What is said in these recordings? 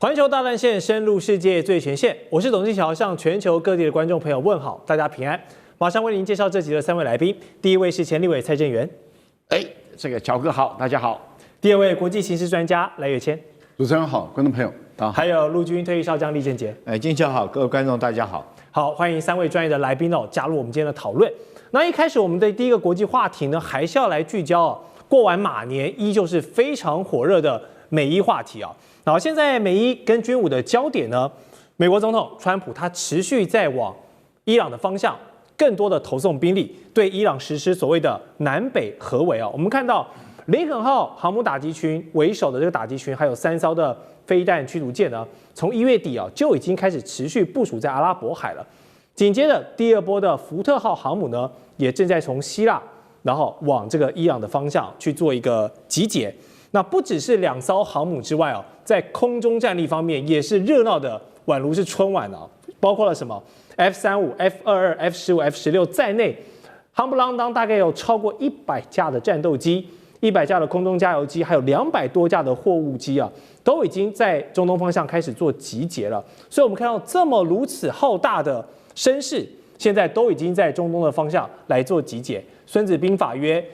环球大战线深入世界最前线，我是董志桥，向全球各地的观众朋友问好，大家平安。马上为您介绍这集的3位来宾，第一位是前立委蔡正元，这个乔哥好，大家好。第二位国际形势专家赖岳谦，主持人好，观众朋友大家好。还有陆军退役少将李正杰。金桥好，各位观众大家好。好，欢迎3位专业的来宾加入我们今天的讨论。那一开始我们的第一个国际话题呢，还是要来聚焦过完马年依旧是非常火热的美伊话题啊。然后现在美伊跟军武的焦点呢，美国总统川普他持续在往伊朗的方向更多的投送兵力，对伊朗实施所谓的南北合围啊。我们看到林肯号航母打击群为首的这个打击群，还有3艘的飞弹驱逐舰呢，从1月底就已经开始持续部署在阿拉伯海了。紧接着第2波的福特号航母呢，也正在从希腊然后往这个伊朗的方向去做一个集结。那不只是2艘航母之外在空中战力方面也是热闹的宛如是春晚包括了什么 F-35、F-22、F-15、F-16在内，夯不啷当大概有超过100架的战斗机、100架的空中加油机，还有200多架的货物机都已经在中东方向开始做集结了。所以我们看到这么如此浩大的声势，现在都已经在中东的方向来做集结。孙子兵法曰，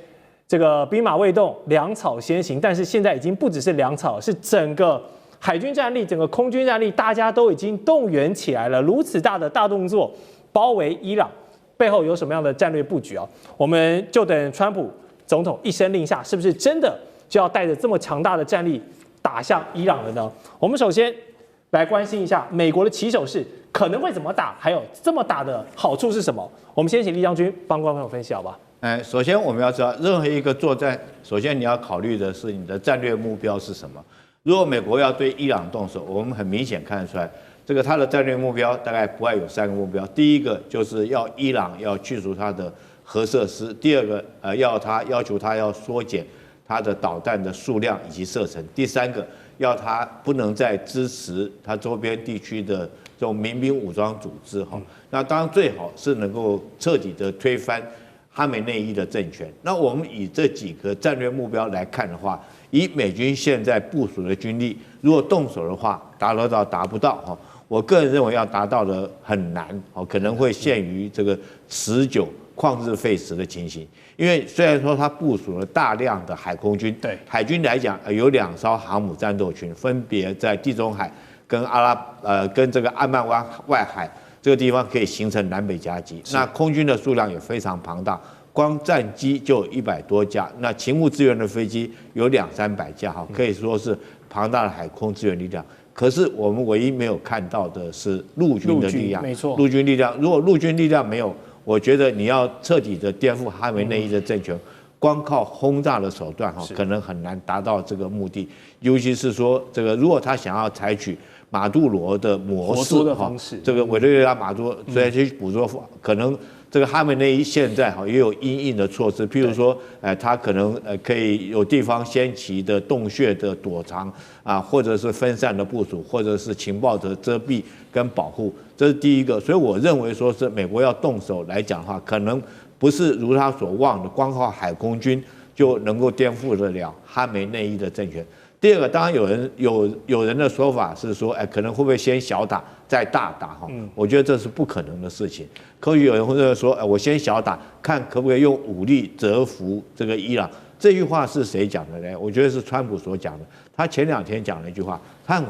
这个兵马未动，粮草先行。但是现在已经不只是粮草，是整个海军战力、整个空军战力，大家都已经动员起来了。如此大的大动作，包围伊朗，背后有什么样的战略布局我们就等川普总统一声令下，是不是真的就要带着这么强大的战力打向伊朗了呢？我们首先来关心一下美国的起手式可能会怎么打，还有这么打的好处是什么？我们先请李将军帮观众朋友分析，好吧？首先我们要知道，任何一个作战，首先你要考虑的是你的战略目标是什么。如果美国要对伊朗动手，我们很明显看得出来，这个他的战略目标大概不外有3个目标。第一个就是要伊朗要去除他的核设施，第二个要求他要缩减他的导弹的数量以及射程，第3个要他不能再支持他周边地区的这种民兵武装组织那当然最好是能够彻底的推翻哈梅内伊的政权。那我们以这几个战略目标来看的话，以美军现在部署的军力，如果动手的话，达不到我个人认为要达到的很难可能会限于这个持久旷日费时的情形。因为虽然说它部署了大量的海空军，对海军来讲有2艘航母战斗群，分别在地中海跟跟这个安曼湾外海这个地方可以形成南北夹击。那空军的数量也非常庞大，光战机就有100多架，那勤务支援的飞机有200-300架可以说是庞大的海空支援力量。可是我们唯一没有看到的是陆军的力量，没错，陆军力量。如果陆军力量没有，我觉得你要彻底的颠覆哈梅内伊的政权，光靠轰炸的手段可能很难达到这个目的。尤其是说这个，如果他想要采取马杜罗的模式的方式，这个委内瑞拉马杜罗虽然去捕捉，可能这个哈梅内伊现在也有因应的措施，譬如说，他可能可以有地方先期的洞穴的躲藏或者是分散的部署，或者是情报的遮蔽跟保护，这是第一个。所以我认为说是美国要动手来讲的话，可能不是如他所望的，光靠海空军就能够颠覆得了哈梅内伊的政权。第二个，当然有人的说法是说，可能会不会先小打再大打我觉得这是不可能的事情。可有人会说，我先小打，看可不可以用武力折服这个伊朗。这句话是谁讲的呢？我觉得是川普所讲的。他前2天讲了一句话，他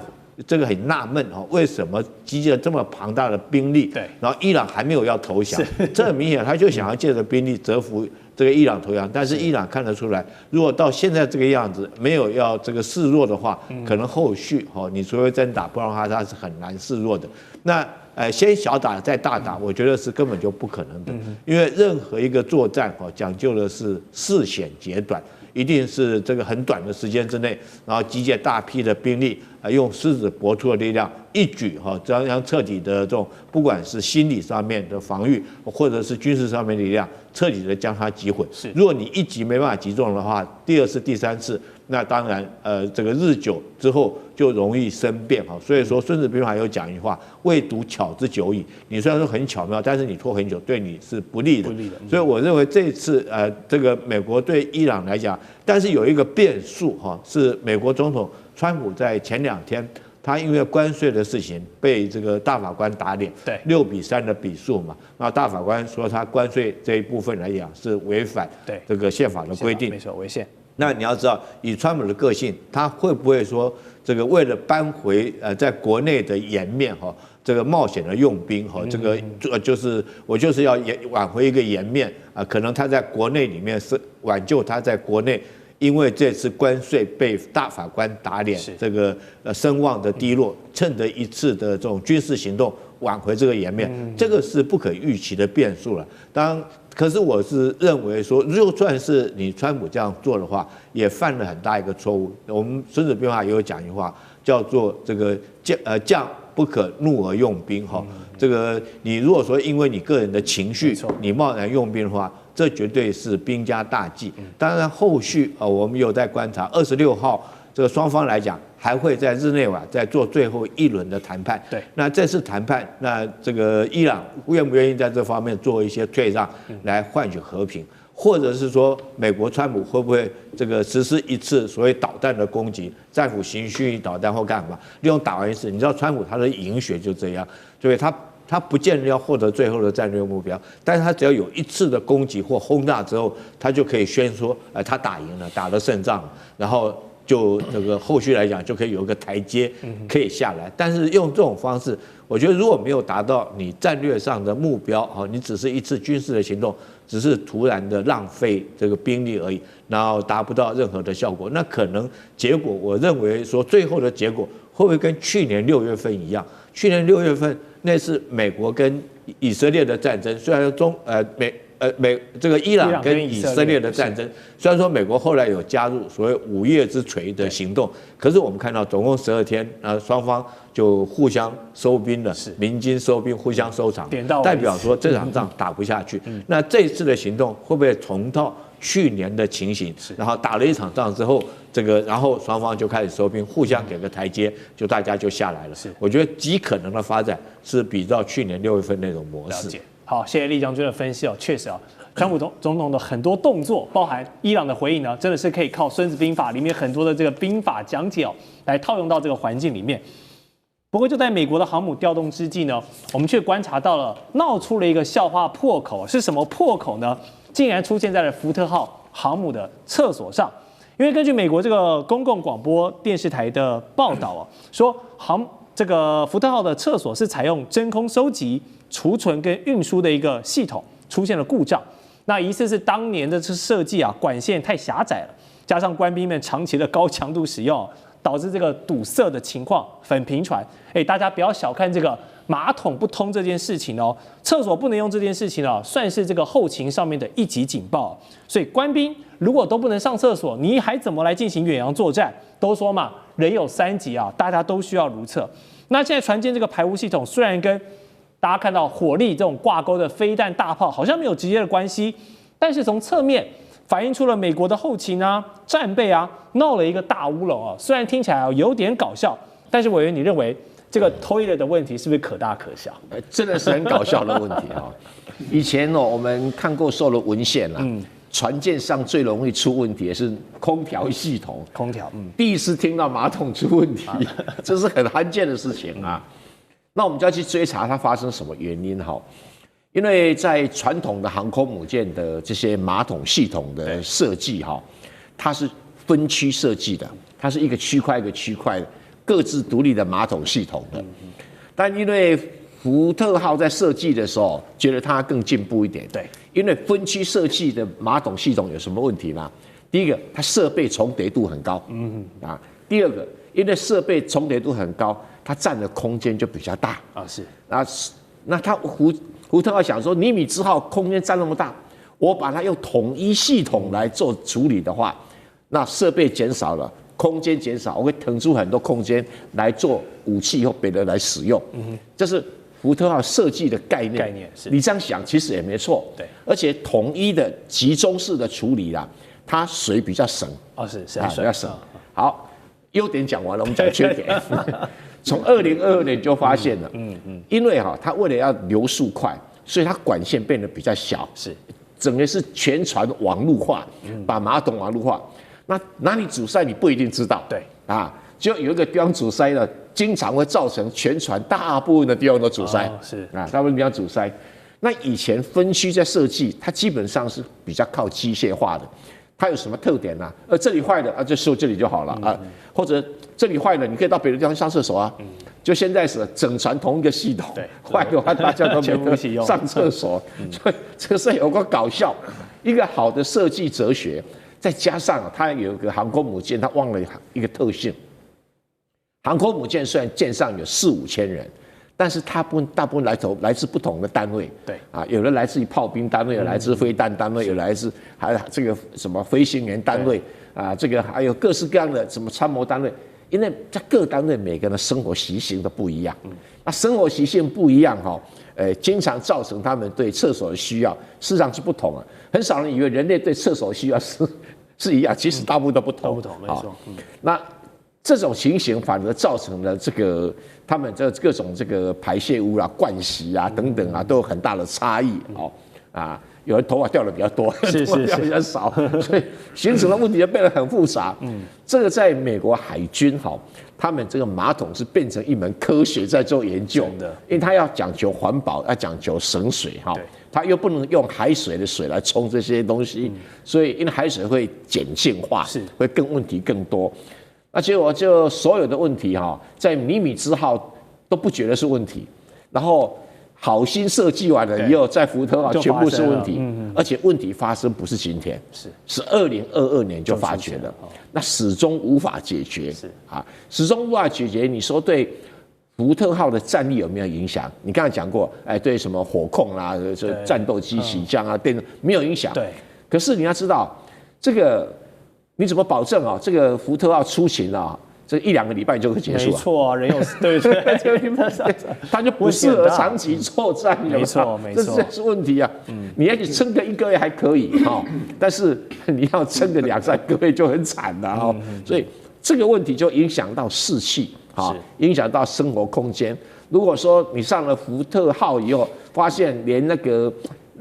很纳闷为什么集结了这么庞大的兵力，然后伊朗还没有要投降？这很明显，他就想要借着兵力折服这个伊朗投降。但是伊朗看得出来，如果到现在这个样子，没有要这个示弱的话，可能后续你除非真打，不然的话他是很难示弱的。那先小打再大打，我觉得是根本就不可能的，因为任何一个作战讲究的是事显节短。一定是这个很短的时间之内，然后集结大批的兵力，用狮子搏兔的力量，一举这样彻底的这种，不管是心理上面的防御，或者是军事上面的力量，彻底的将它击毁。如果你一击没办法击中的话，第2次、第3次，那当然这个日久之后就容易生变所以说《孙子兵法》有讲一句话：未独巧之久矣。你虽然说很巧妙，但是你拖很久，对你是不利的。所以我认为这一次这个美国对伊朗来讲，但是有一个变数是美国总统川普在前2天他因为关税的事情被这个大法官打脸，对6-3的比数嘛，那大法官说他关税这一部分来讲是违反这个宪法的规定，没错，违宪。那你要知道，以川普的个性，他会不会说这个为了扳回在国内的颜面哈，这个冒险的用兵哈，这个就是我就是要挽回一个颜面啊，可能他在国内里面是挽救他在国内。因为这次关税被大法官打脸，这个声望的低落，趁着一次的这种军事行动挽回这个颜面，这个是不可预期的变数了。当然，可是我是认为说，就算是你川普这样做的话，也犯了很大一个错误。我们《孙子兵法》也有讲一句话，叫做这个将不可怒而用兵哈。这个你如果说因为你个人的情绪，你贸然用兵的话。这绝对是兵家大忌。当然，后续我们有在观察，26号这个双方来讲还会在日内瓦再做最后一轮的谈判。对，那这次谈判，那这个伊朗愿不愿意在这方面做一些退让，来换取和平？或者是说，美国川普会不会这个实施一次所谓导弹的攻击，战斧行虚拟导弹或干嘛？利用打完一次，你知道川普他的赢学就这样，所以他不见得要获得最后的战略目标，但是他只要有一次的攻击或轰炸之后，他就可以宣说，他打赢了，打了胜仗，然后就这个后续来讲就可以有一个台阶可以下来。但是用这种方式，我觉得如果没有达到你战略上的目标，你只是一次军事的行动，只是突然的浪费这个兵力而已，然后达不到任何的效果，那可能结果，我认为说最后的结果会不会跟去年6月份一样？去年6月份。那是美国跟以色列的战争，虽然说这个伊朗跟以色列的战争，虽然说美国后来有加入所谓5月之锤的行动，可是我们看到总共12天，双方就互相收兵了，鸣金收兵，互相收场，代表说这场仗打不下去。那这一次的行动会不会重蹈去年的情形？然后打了一场仗之后，然后双方就开始收兵，互相给个台阶，就大家就下来了。我觉得极可能的发展是比照去年6月份那种模式。好，谢谢厉将军的分析哦，确实啊，川普总统的很多动作，包含伊朗的回应呢，真的是可以靠《孙子兵法》里面很多的这个兵法讲解哦，来套用到这个环境里面。不过就在美国的航母调动之际呢，我们却观察到了闹出了一个笑话破口，是什么破口呢？竟然出现在了福特号航母的厕所上。因为根据美国这个公共广播电视台的报道啊，说这个福特号的厕所是采用真空收集、储存跟运输的一个系统出现了故障。那疑似是当年的设计啊，管线太狭窄了，加上官兵们长期的高强度使用，导致这个堵塞的情况很频传。大家不要小看这个马桶不通这件事情哦，厕所不能用这件事情哦，算是这个后勤上面的一级警报。所以官兵如果都不能上厕所，你还怎么来进行远洋作战？都说嘛，人有3急啊，大家都需要如厕。那现在船舰这个排污系统虽然跟大家看到火力这种挂钩的飞弹大炮好像没有直接的关系，但是从侧面反映出了美国的后勤啊、战备啊闹了一个大乌龙啊。虽然听起来有点搞笑，但是委员你认为这个 toilet 的问题是不是可大可小？真的是很搞笑的问题啊！以前我们看过所有的文献啦，船舰上最容易出问题的是空调系统。空调，第一次听到马桶出问题，这是很罕见的事情啊。那我们就要去追查它发生什么原因哈。因为在传统的航空母舰的这些马桶系统的设计哈，它是分区设计的，它是一个区块一个区块的。各自独立的马桶系统的，但因为福特号在设计的时候，觉得它更进步一点。对，因为分区设计的马桶系统有什么问题呢？第一个，它设备重叠度很高，第二个，因为设备重叠度很高，它占的空间就比较大啊。是，那它福特号想说，尼米兹号空间占那么大，我把它用统一系统来做处理的话，那设备减少了。空间减少，我会腾出很多空间来做武器或别的来使用。这是福特号设计的概念。是你这样想，其实也没错。对，而且统一的集中式的处理啦，它水比较省。是比较省。好，优点讲完了，我们讲缺点。从2022年就发现了，因为它为了要流速快，所以它管线变得比较小。是，整个是全船网路化，把马桶网路化。那哪里阻塞你不一定知道，对就有一个地方阻塞呢，经常会造成全船大部分的地方都阻塞，是啊，大部分地方阻塞。那以前分区在设计，它基本上是比较靠机械化的。它有什么特点呢？这里坏了啊，就修这里就好了啊，或者这里坏了，你可以到别的地方上厕所啊。就现在是整船同一个系统，坏的话大家都没得上厕所，所以这个是有个搞笑。一个好的设计哲学，再加上它有一个航空母舰，它忘了一个特性。航空母舰虽然舰上有4-5千人，但是大部分来自不同的单位，对啊，有的来自于炮兵单位，有来自飞弹单位，有来自还这个什么飞行员单位啊，这个还有各式各样的什么参谋单位，因为在各单位每个人的生活习性都不一样，那生活习性不一样哈，经常造成他们对厕所的需要事实上是不同啊，很少人以为人类对厕所的需要是一样，其实大部分都不同，没错，那。这种情形反而造成了这个他们这各种这个排泄物啊、盥洗啊等等啊，都有很大的差异有人头发掉的比较多，头发掉比较少，所以形成的问题就变得很复杂。这个在美国海军他们这个马桶是变成一门科学在做研究的，因为它要讲求环保，要讲求省水它又不能用海水的水来冲这些东西，所以因为海水会碱性化，会问题更多。那结果就所有的问题在尼米兹号都不觉得是问题，然后好心设计完了以后，在福特号全部是问题，而且问题发生不是今天，是2022年就发觉了，那始终无法解决，始终无法解决。你说对福特号的战力有没有影响？你刚才讲过，对什么火控啊、战斗机起降啊，没有影响。对，可是你要知道这个。你怎么保证这个福特号出勤这1-2个礼拜就会结束？没错啊，人有对，它就不适合长期作战，没错，这是问题啊。你要去撑个1个月还可以但是你要撑个2-3个月就很惨了所以这个问题就影响到士气影响到生活空间。如果说你上了福特号以后，发现连那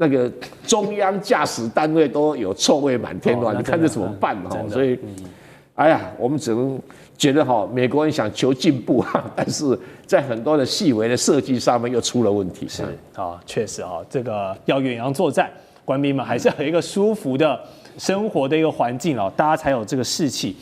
个中央驾驶单位都有臭味满天的话，你看这怎么办所以，我们只能觉得美国人想求进步但是在很多的细微的设计上面又出了问题。是确实这个要远洋作战，官兵们还是要有一个舒服的生活的一个环境大家才有这个士气。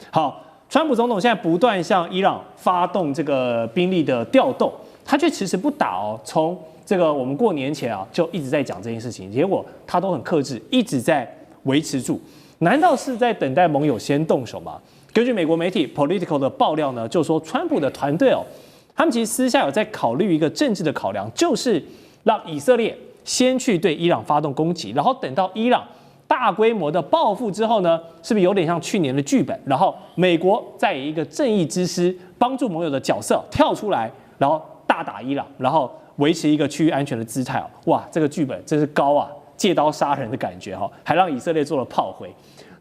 好，川普总统现在不断向伊朗发动这个兵力的调动，他却迟迟不打从这个我们过年前就一直在讲这件事情，结果他都很克制，一直在维持住。难道是在等待盟友先动手吗？根据美国媒体 Politico 的爆料呢，就说川普的团队他们其实私下有在考虑一个政治的考量，就是让以色列先去对伊朗发动攻击，然后等到伊朗大规模的报复之后呢，是不是有点像去年的剧本？然后美国再以一个正义之师帮助盟友的角色跳出来，然后大打伊朗，然后维持一个区域安全的姿态哇，这个剧本真是高借刀杀人的感觉还让以色列做了炮灰。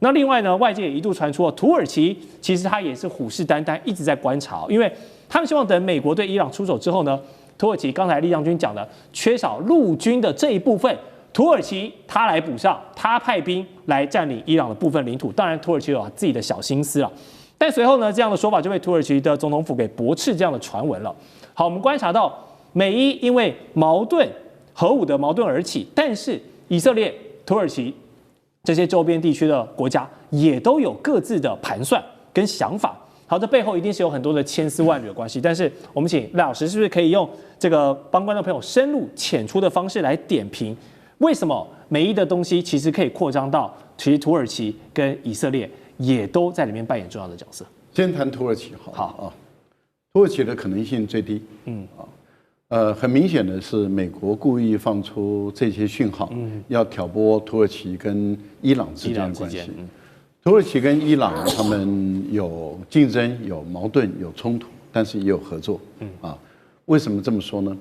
那另外呢，外界也一度传出土耳其其实他也是虎视眈眈，一直在观察因为他们希望等美国对伊朗出手之后呢，土耳其刚才李将军讲的缺少陆军的这一部分，土耳其他来补上，他派兵来占领伊朗的部分领土。当然，土耳其有自己的小心思但随后呢，这样的说法就被土耳其的总统府给驳斥这样的传闻了。好，我们观察到美伊因为核武的矛盾而起，但是以色列、土耳其这些周边地区的国家也都有各自的盘算跟想法。好，这背后一定是有很多的千丝万缕的关系。但是我们请赖老师是不是可以用这个帮观众朋友深入浅出的方式来点评，为什么美伊的东西其实可以扩张到其实土耳其跟以色列也都在里面扮演重要的角色？先谈土耳其好土耳其的可能性最低，很明显的是，美国故意放出这些讯号，要挑拨土耳其跟伊朗之间的关系。土耳其跟伊朗他们有竞争、有矛盾、有冲突，但是也有合作。为什么这么说呢？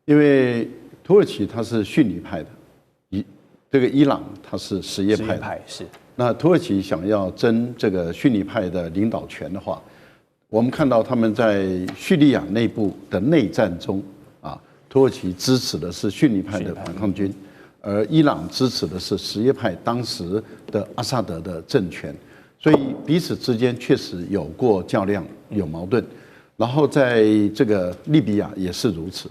因为土耳其它是逊尼派的，这个伊朗它是什叶派的。那土耳其想要争这个逊尼派的领导权的话，我们看到他们在叙利亚内部的内战中，土耳其支持的是逊尼派的反抗军，而伊朗支持的是什叶派当时的阿萨德的政权，所以彼此之间确实有过较量，有矛盾。然后在这个利比亚也是如此。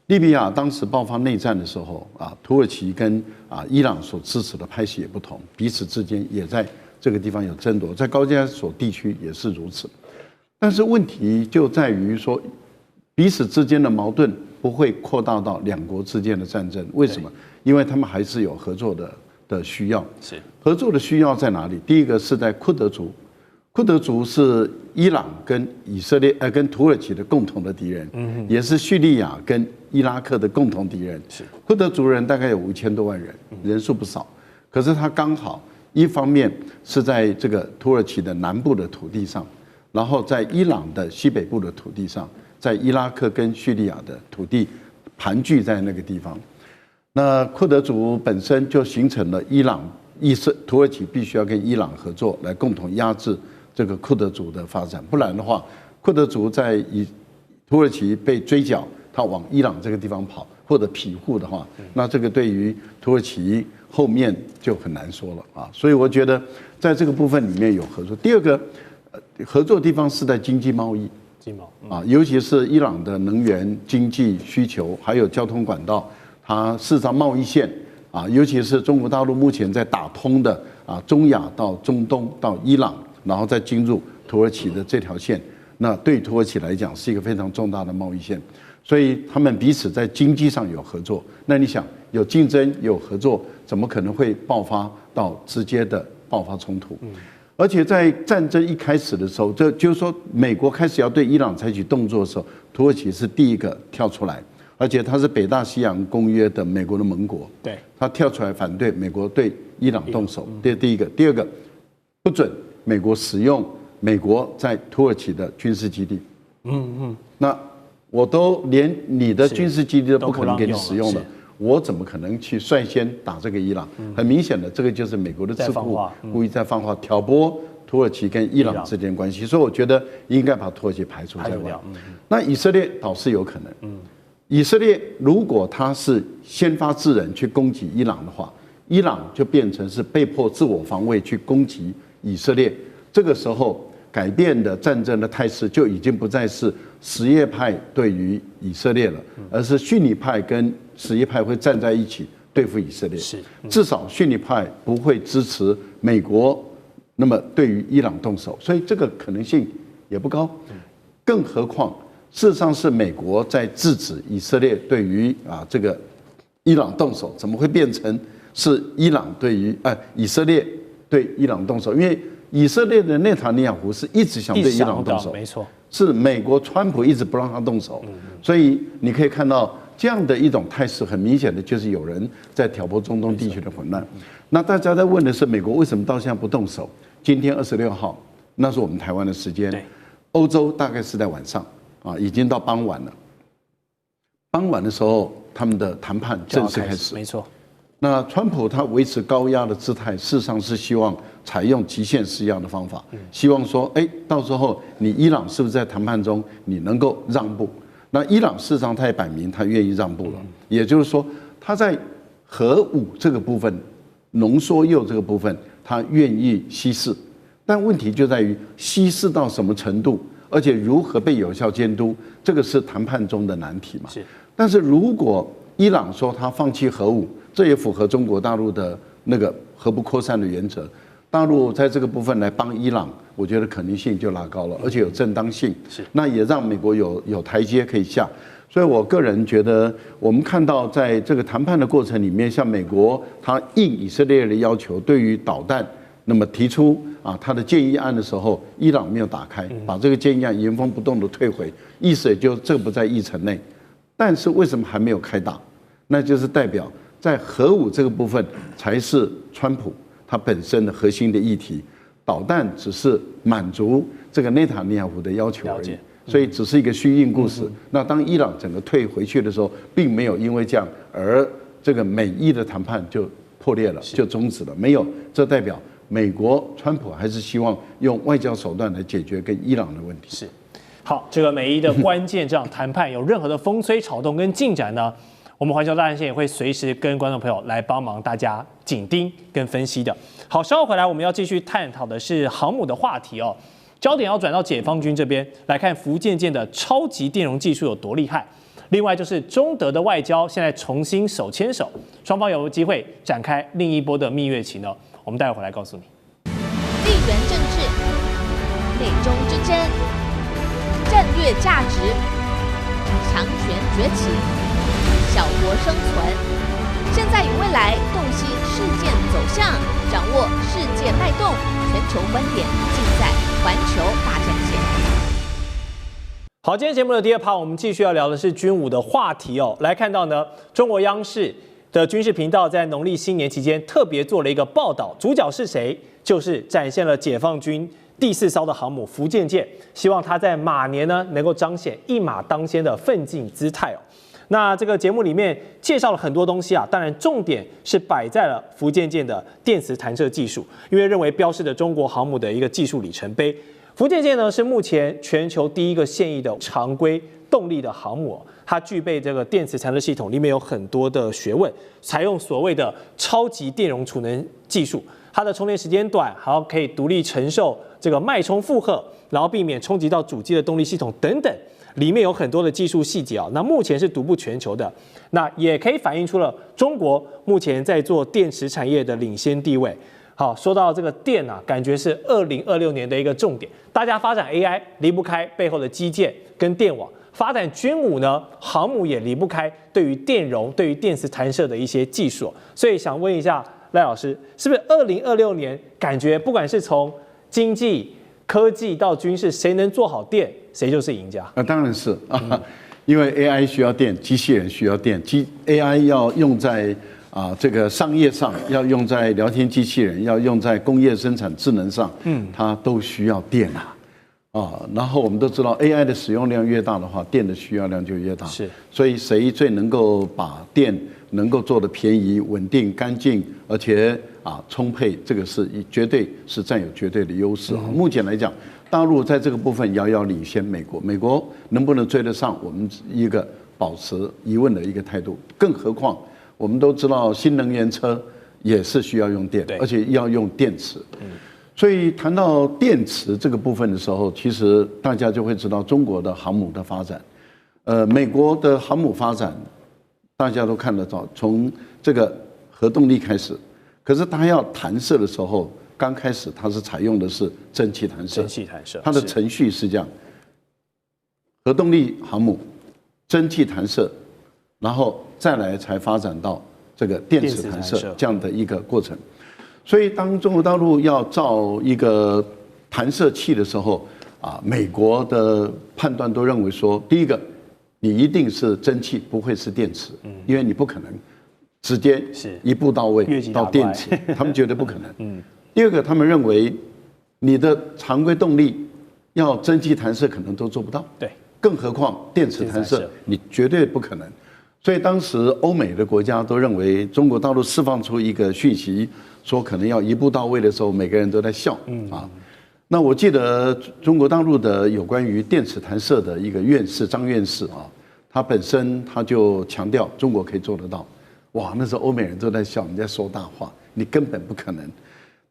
利比亚当时爆发内战的时候土耳其跟伊朗所支持的派系也不同，彼此之间也在这个地方有争夺，在高加索地区也是如此。但是问题就在于说，彼此之间的矛盾不会扩大到两国之间的战争。为什么？因为他们还是有合作的需要。是合作的需要在哪里？第一个是在库德族。库德族是伊朗跟以色列跟土耳其的共同的敌人，也是叙利亚跟伊拉克的共同敌人。库德族人大概有5000多万人，人数不少。可是他刚好一方面是在这个土耳其的南部的土地上，然后在伊朗的西北部的土地上，在伊拉克跟叙利亚的土地盘踞在那个地方。那库德族本身就形成了土耳其必须要跟伊朗合作，来共同压制这个库德族的发展，不然的话，库德族在土耳其被追剿，他往伊朗这个地方跑或者庇护的话，那这个对于土耳其后面就很难说了所以我觉得在这个部分里面有合作。第二个合作地方是在经济贸易，尤其是伊朗的能源经济需求，还有交通管道，它事实上贸易线尤其是中国大陆目前在打通的中亚到中东到伊朗，然后再进入土耳其的这条线，那对土耳其来讲是一个非常重大的贸易线，所以他们彼此在经济上有合作。那你想有竞争有合作，怎么可能会爆发到直接的爆发冲突？而且在战争一开始的时候，这就是说美国开始要对伊朗采取动作的时候，土耳其是第一个跳出来，而且它是北大西洋公约的美国的盟国，对，他跳出来反对美国对伊朗动手。这是第一个。第二个，不准美国使用美国在土耳其的军事基地。那我都连你的军事基地都不可能给你使用了，我怎么可能去率先打这个伊朗？很明显的，这个就是美国的智库故意在放话，挑拨土耳其跟伊朗之间关系。所以我觉得应该把土耳其排除在外。那以色列倒是有可能。以色列如果他是先发制人去攻击伊朗的话，伊朗就变成是被迫自我防卫去攻击以色列。这个时候改变的战争的态势就已经不再是什叶派对于以色列了，而是逊尼派跟什叶派会站在一起对付以色列。至少逊尼派不会支持美国那么对于伊朗动手，所以这个可能性也不高。更何况事实上是美国在制止以色列对于这个伊朗动手，怎么会变成是伊朗对于以色列对伊朗动手？因为以色列的内塔尼亚胡是一直想对伊朗动手，没错，是美国川普一直不让他动手，所以你可以看到这样的一种态势，很明显的就是有人在挑拨中东地区的混乱。那大家在问的是美国为什么到现在不动手？今天26号，那是我们台湾的时间，欧洲大概是在晚上已经到傍晚了。傍晚的时候，他们的谈判正式开始，没错。那川普他维持高压的姿态，事实上是希望采用极限施压的方法，希望说，到时候你伊朗是不是在谈判中你能够让步？那伊朗事实上他也摆明他愿意让步了，也就是说他在核武这个部分、浓缩铀这个部分，他愿意稀释，但问题就在于稀释到什么程度，而且如何被有效监督，这个是谈判中的难题嘛。但是如果伊朗说他放弃核武，这也符合中国大陆的那个核不扩散的原则。大陆在这个部分来帮伊朗，我觉得可能性就拉高了，而且有正当性。那也让美国有台阶可以下。所以我个人觉得，我们看到在这个谈判的过程里面，像美国他应以色列的要求，对于导弹那么提出他的建议案的时候，伊朗没有打开，把这个建议案原封不动的退回，意思也就这不在议程内。但是为什么还没有开打？那就是代表在核武这个部分才是川普他本身的核心的议题，导弹只是满足这个内塔尼亚胡的要求而已，所以只是一个虚应故事。那当伊朗整个退回去的时候，并没有因为这样而这个美伊的谈判就破裂了，就终止了，没有。这代表美国川普还是希望用外交手段来解决跟伊朗的问题。好，这个美伊的关键这场谈判有任何的风吹草动跟进展呢？我们环球大战线也会随时跟观众朋友来帮忙大家紧盯跟分析的。好，稍后回来我们要继续探讨的是航母的话题哦，焦点要转到解放军这边来看福建舰的超级电容技术有多厉害。另外就是中德的外交现在重新手牵手，双方有没有机会展开另一波的蜜月期呢？我们待会回来告诉你。地缘政治、美中之争、战略价值、强权崛起、小国生存，现在与未来洞悉事件走向，掌握世界脉动，全球观点尽在环球大战线。好，今天节目的第二趴，我们继续要聊的是军武的话题哦。来看到呢，中国央视的军事频道在农历新年期间特别做了一个报道，主角是谁？就是展现了解放军第4艘的航母福建舰，希望它在马年呢能够彰显一马当先的奋进姿态哦。那这个节目里面介绍了很多东西啊，当然重点是摆在了福建舰的电磁弹射技术，因为认为标示着中国航母的一个技术里程碑。福建舰呢是目前全球第一个现役的常规动力的航母，它具备这个电磁弹射系统，里面有很多的学问，采用所谓的超级电容储能技术，它的充电时间短，还要可以独立承受这个脉冲负荷，然后避免冲击到主机的动力系统等等，里面有很多的技术细节啊。那目前是独步全球的，那也可以反映出了中国目前在做电池产业的领先地位。好，说到这个电啊，感觉是2026年的一个重点。大家发展 AI 离不开背后的基建跟电网，发展军武呢，航母也离不开对于电容、对于电磁弹射的一些技术。所以想问一下赖老师，是不是2026年感觉不管是从经济、科技到军事，谁能做好电，谁就是赢家？当然是啊，因为 AI 需要电，机器人需要电，AI 要用在这个商业上，要用在聊天机器人，要用在工业生产智能上，它都需要电然后我们都知道 AI 的使用量越大的话，电的需要量就越大。是，所以谁最能够把电能够做得便宜、稳定、干净，而且充沛，这个是绝对是占有绝对的优势。目前来讲，大陆在这个部分遥遥领先美国，美国能不能追得上，我们一个保持疑问的一个态度。更何况我们都知道，新能源车也是需要用电，而且要用电池。所以谈到电池这个部分的时候，其实大家就会知道中国的航母的发展。美国的航母发展，大家都看得到，从这个核动力开始。可是它要弹射的时候，刚开始它是采用的是蒸汽弹射。蒸汽弹射，它的程序是这样：核动力航母、蒸汽弹射，然后再来才发展到这个电磁弹射这样的一个过程。所以当中国大陆要造一个弹射器的时候，美国的判断都认为说，第一个，你一定是蒸汽，不会是电池，因为你不可能直接一步到位到电池，他们觉得不可能。第二个，他们认为你的常规动力要蒸汽弹射可能都做不到，对，更何况电磁弹射，你绝对不可能。所以当时欧美的国家都认为中国大陆释放出一个讯息，说可能要一步到位的时候，每个人都在笑那我记得中国大陆的有关于电磁弹射的一个院士张院士他本身他就强调中国可以做得到。哇，那时候欧美人都在笑，你在说大话，你根本不可能。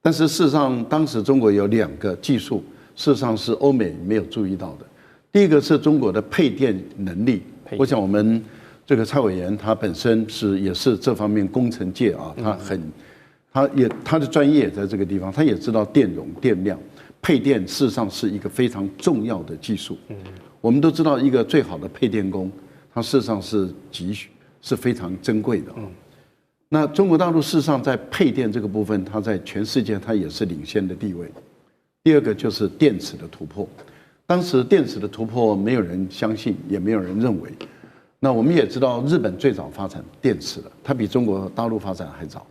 但是事实上，当时中国有2个技术，事实上是欧美没有注意到的。第一个是中国的配电能力，我想我们这个蔡委员他本身也是这方面工程界他的专业在这个地方，他也知道电容、电量、配电事实上是一个非常重要的技术。我们都知道，一个最好的配电工，他事实上是非常珍贵的那中国大陆事实上在配电这个部分，它在全世界它也是领先的地位。第二个就是电池的突破，当时电池的突破没有人相信，也没有人认为。那我们也知道，日本最早发展电池的，它比中国大陆发展还早。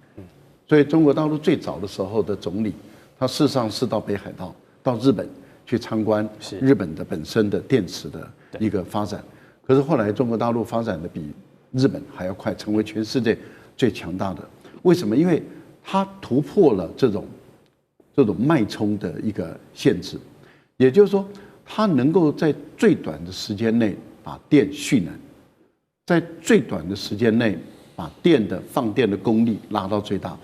所以中国大陆最早的时候的总理，他事实上是到北海道、到日本去参观日本的本身的电池的一个发展。可是后来中国大陆发展的比日本还要快，成为全世界最强大的。为什么？因为它突破了这种脉冲的一个限制，也就是说，它能够在最短的时间内把电蓄能。在最短的时间内把放电的功率拉到最大。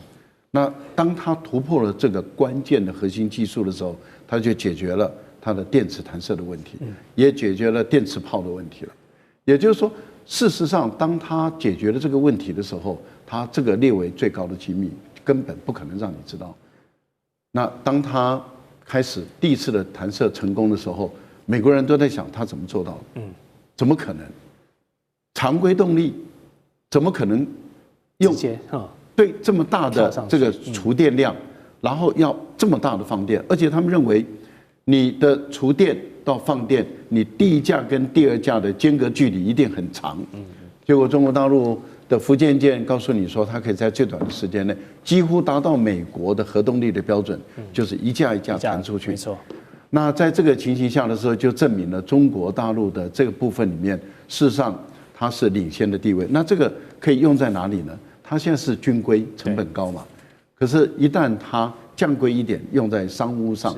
那当它突破了这个关键的核心技术的时候，它就解决了它的电磁弹射的问题，也解决了电磁炮的问题了。也就是说，事实上，当它解决了这个问题的时候，它这个列为最高的机密，根本不可能让你知道。那当它开始第一次的弹射成功的时候，美国人都在想他怎么做到的？怎么可能？常规动力怎么可能用对这么大的这个储电量，然后要这么大的放电？而且他们认为，你的储电到放电，你第一架跟第二架的间隔距离一定很长。结果中国大陆的福建舰告诉你说，它可以在最短的时间内几乎达到美国的核动力的标准，就是一架一架传出去。没错。那在这个情形下的时候，就证明了中国大陆的这个部分里面，事实上它是领先的地位。那这个可以用在哪里呢？它现在是军规，成本高嘛。可是，一旦它降规一点，用在商务上，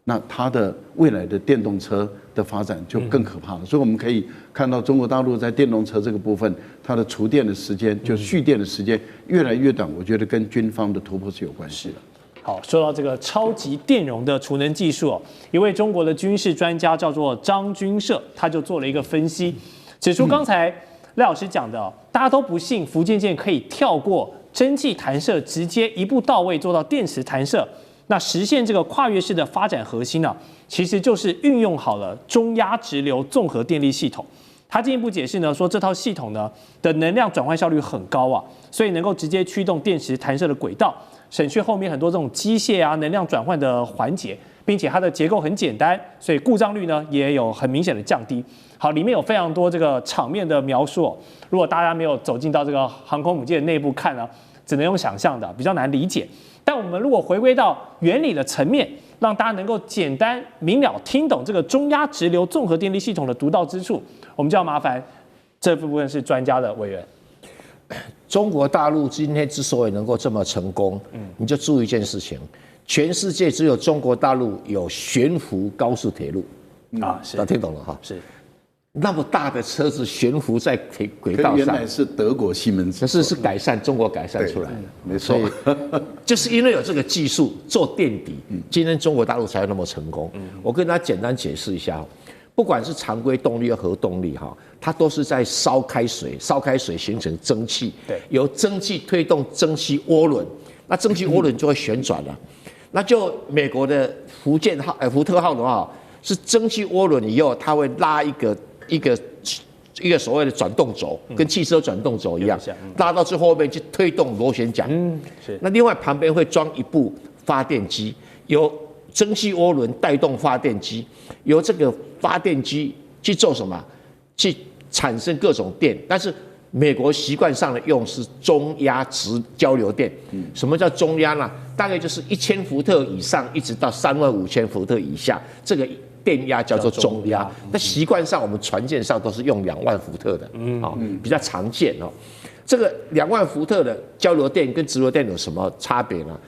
那它的未来的电动车的发展就更可怕了。所以我们可以看到，中国大陆在电动车这个部分，它的储电的时间，就蓄电的时间越来越短。我觉得跟军方的突破是有关系的。好，说到这个超级电容的储能技术哦，一位中国的军事专家叫做张军社，他就做了一个分析，指出刚才赖老师讲的，大家都不信福建舰可以跳过蒸汽弹射，直接一步到位做到电磁弹射。那实现这个跨越式的发展核心呢，其实就是运用好了中压直流综合电力系统。他进一步解释呢，说这套系统呢的能量转换效率很高啊，所以能够直接驱动电磁弹射的轨道，省去后面很多这种机械啊能量转换的环节，并且它的结构很简单，所以故障率呢也有很明显的降低。好，里面有非常多这个场面的描述哦，如果大家没有走进到这个航空母舰的内部看呢，只能用想象的，比较难理解。但我们如果回归到原理的层面，让大家能够简单明了听懂这个中压直流综合电力系统的独到之处，我们就要麻烦这部分是专家的委员。中国大陆今天之所以能够这么成功，你就注意一件事情，全世界只有中国大陆有悬浮高速铁路啊，是，大家听懂了哈？是。那么大的车子悬浮在轨道上，原来是德国西门子，可是改善中国改善出来的，没错。就是因为有这个技术做垫底，今天中国大陆才会那么成功。我跟大家简单解释一下，不管是常规动力和核动力哈，它都是在烧开水形成蒸汽，由蒸汽推动蒸汽涡轮，那蒸汽涡轮就会旋转了。那就美国的福特号的话，是蒸汽涡轮以后，它会拉一个所谓的转动轴，跟汽车转动轴一样，拉到最后面去推动螺旋桨。是。那另外旁边会装一部发电机，由蒸汽涡轮带动发电机，由这个发电机去做什么？去产生各种电。但是美国习惯上的用是中压直交流电。什么叫中压呢？大概就是1000伏特以上，一直到35000伏特以下，这个电压叫做中压。那习惯上我们船舰上都是用2万伏特的，比较常见哦。这个2万伏特的交流电跟直流电有什么差别呢？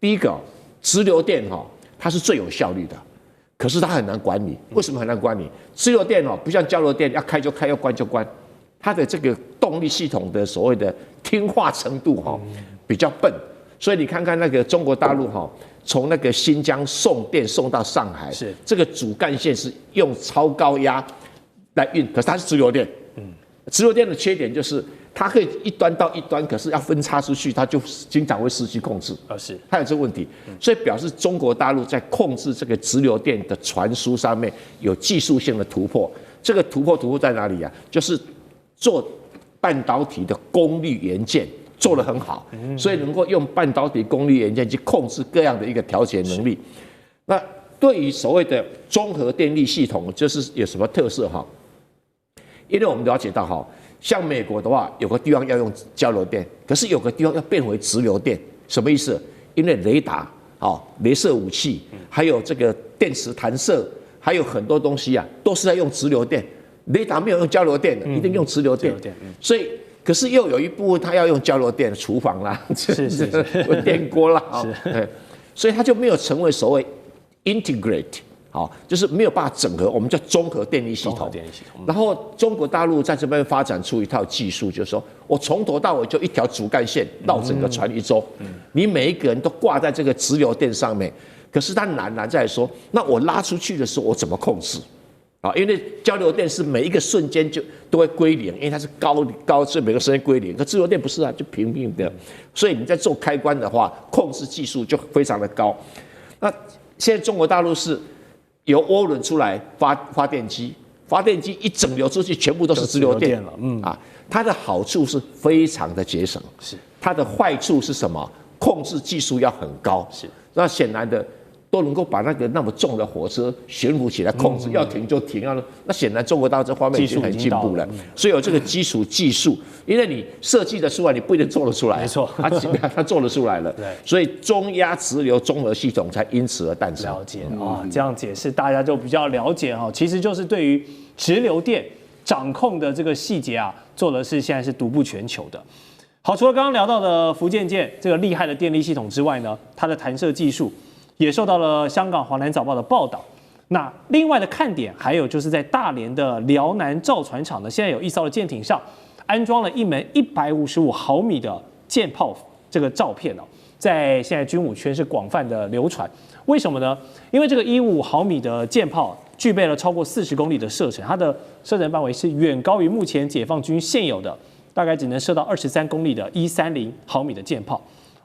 第一个，直流电它是最有效率的，可是它很难管理。为什么很难管理？直流电不像交流电，要开就开，要关就关。它的这个动力系统的所谓的听话程度比较笨，所以你看看那个中国大陆从那个新疆送电送到上海，是这个主干线是用超高压来运，可是它是直流电。直流电的缺点就是它可以一端到一端，可是要分叉出去，它就经常会失去控制。是，它有这个问题，所以表示中国大陆在控制这个直流电的传输上面有技术性的突破。这个突破在哪里啊？就是做半导体的功率元件做得很好，所以能够用半导体功率元件去控制各样的一个调节能力。那对于所谓的综合电力系统，就是有什么特色哈？因为我们了解到像美国的话，有个地方要用交流电，可是有个地方要变回直流电，什么意思？因为雷达、雷射武器，还有这个电磁弹射，还有很多东西啊，都是在用直流电。雷达没有用交流电的，一定用直流电。所以，可是又有一部分它要用交流电，厨房啦，电锅啦，所以它就没有成为所谓 integrate 好，就是没有办法整合，我们叫综合电力系统。然后中国大陆在这边发展出一套技术，就是说我从头到尾就一条主干线绕整个船一周，你每一个人都挂在这个直流电上面。可是它难在说，那我拉出去的时候我怎么控制？啊，因为交流电是每一个瞬间就都会归零，因为它是高，所以每个瞬间归零。可直流电不是啊，就平平的，所以你在做开关的话，控制技术就非常的高。那现在中国大陆是由涡轮出来发电机，发电机一整流出去，全部都是直流电了。它的好处是非常的节省，是它的坏处是什么？控制技术要很高，是那显然的。都能够把那个那么重的火车悬浮起来控制，要停就停，那显然中国大陆这方面已经很进步了，所以有这个基础技术，因为你设计得出来，你不一定做得出来，没错，他做得出来了，所以中压直流综合系统才因此而诞生。了解啊，这样解释大家就比较了解哈，其实就是对于直流电掌控的这个细节啊，做的是现在是独步全球的。好，除了刚刚聊到的福建舰这个厉害的电力系统之外呢，它的弹射技术也受到了香港《华南早报》的报道。那另外的看点还有就是在大连的辽南造船厂呢，现在有一艘的舰艇上安装了一门155毫米的舰炮，这个照片哦，在现在军武圈是广泛的流传。为什么呢？因为这个155毫米的舰炮具备了超过40公里的射程，它的射程范围是远高于目前解放军现有的大概只能射到23公里的130毫米的舰炮。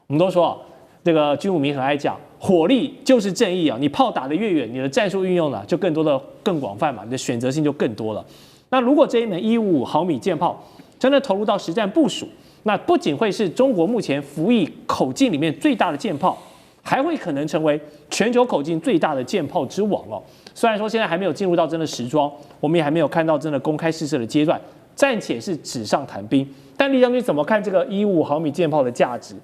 我们都说啊，这个军武迷很爱讲，火力就是正义啊！你炮打得越远，你的战术运用呢就更广泛嘛，你的选择性就更多了。那如果这一门155毫米舰炮真的投入到实战部署，那不仅会是中国目前服役口径里面最大的舰炮，还会可能成为全球口径最大的舰炮之王哦。虽然说现在还没有进入到真的实装，我们也还没有看到真的公开试射的阶段，暂且是纸上谈兵。但李将军怎么看这个155毫米舰炮的价值？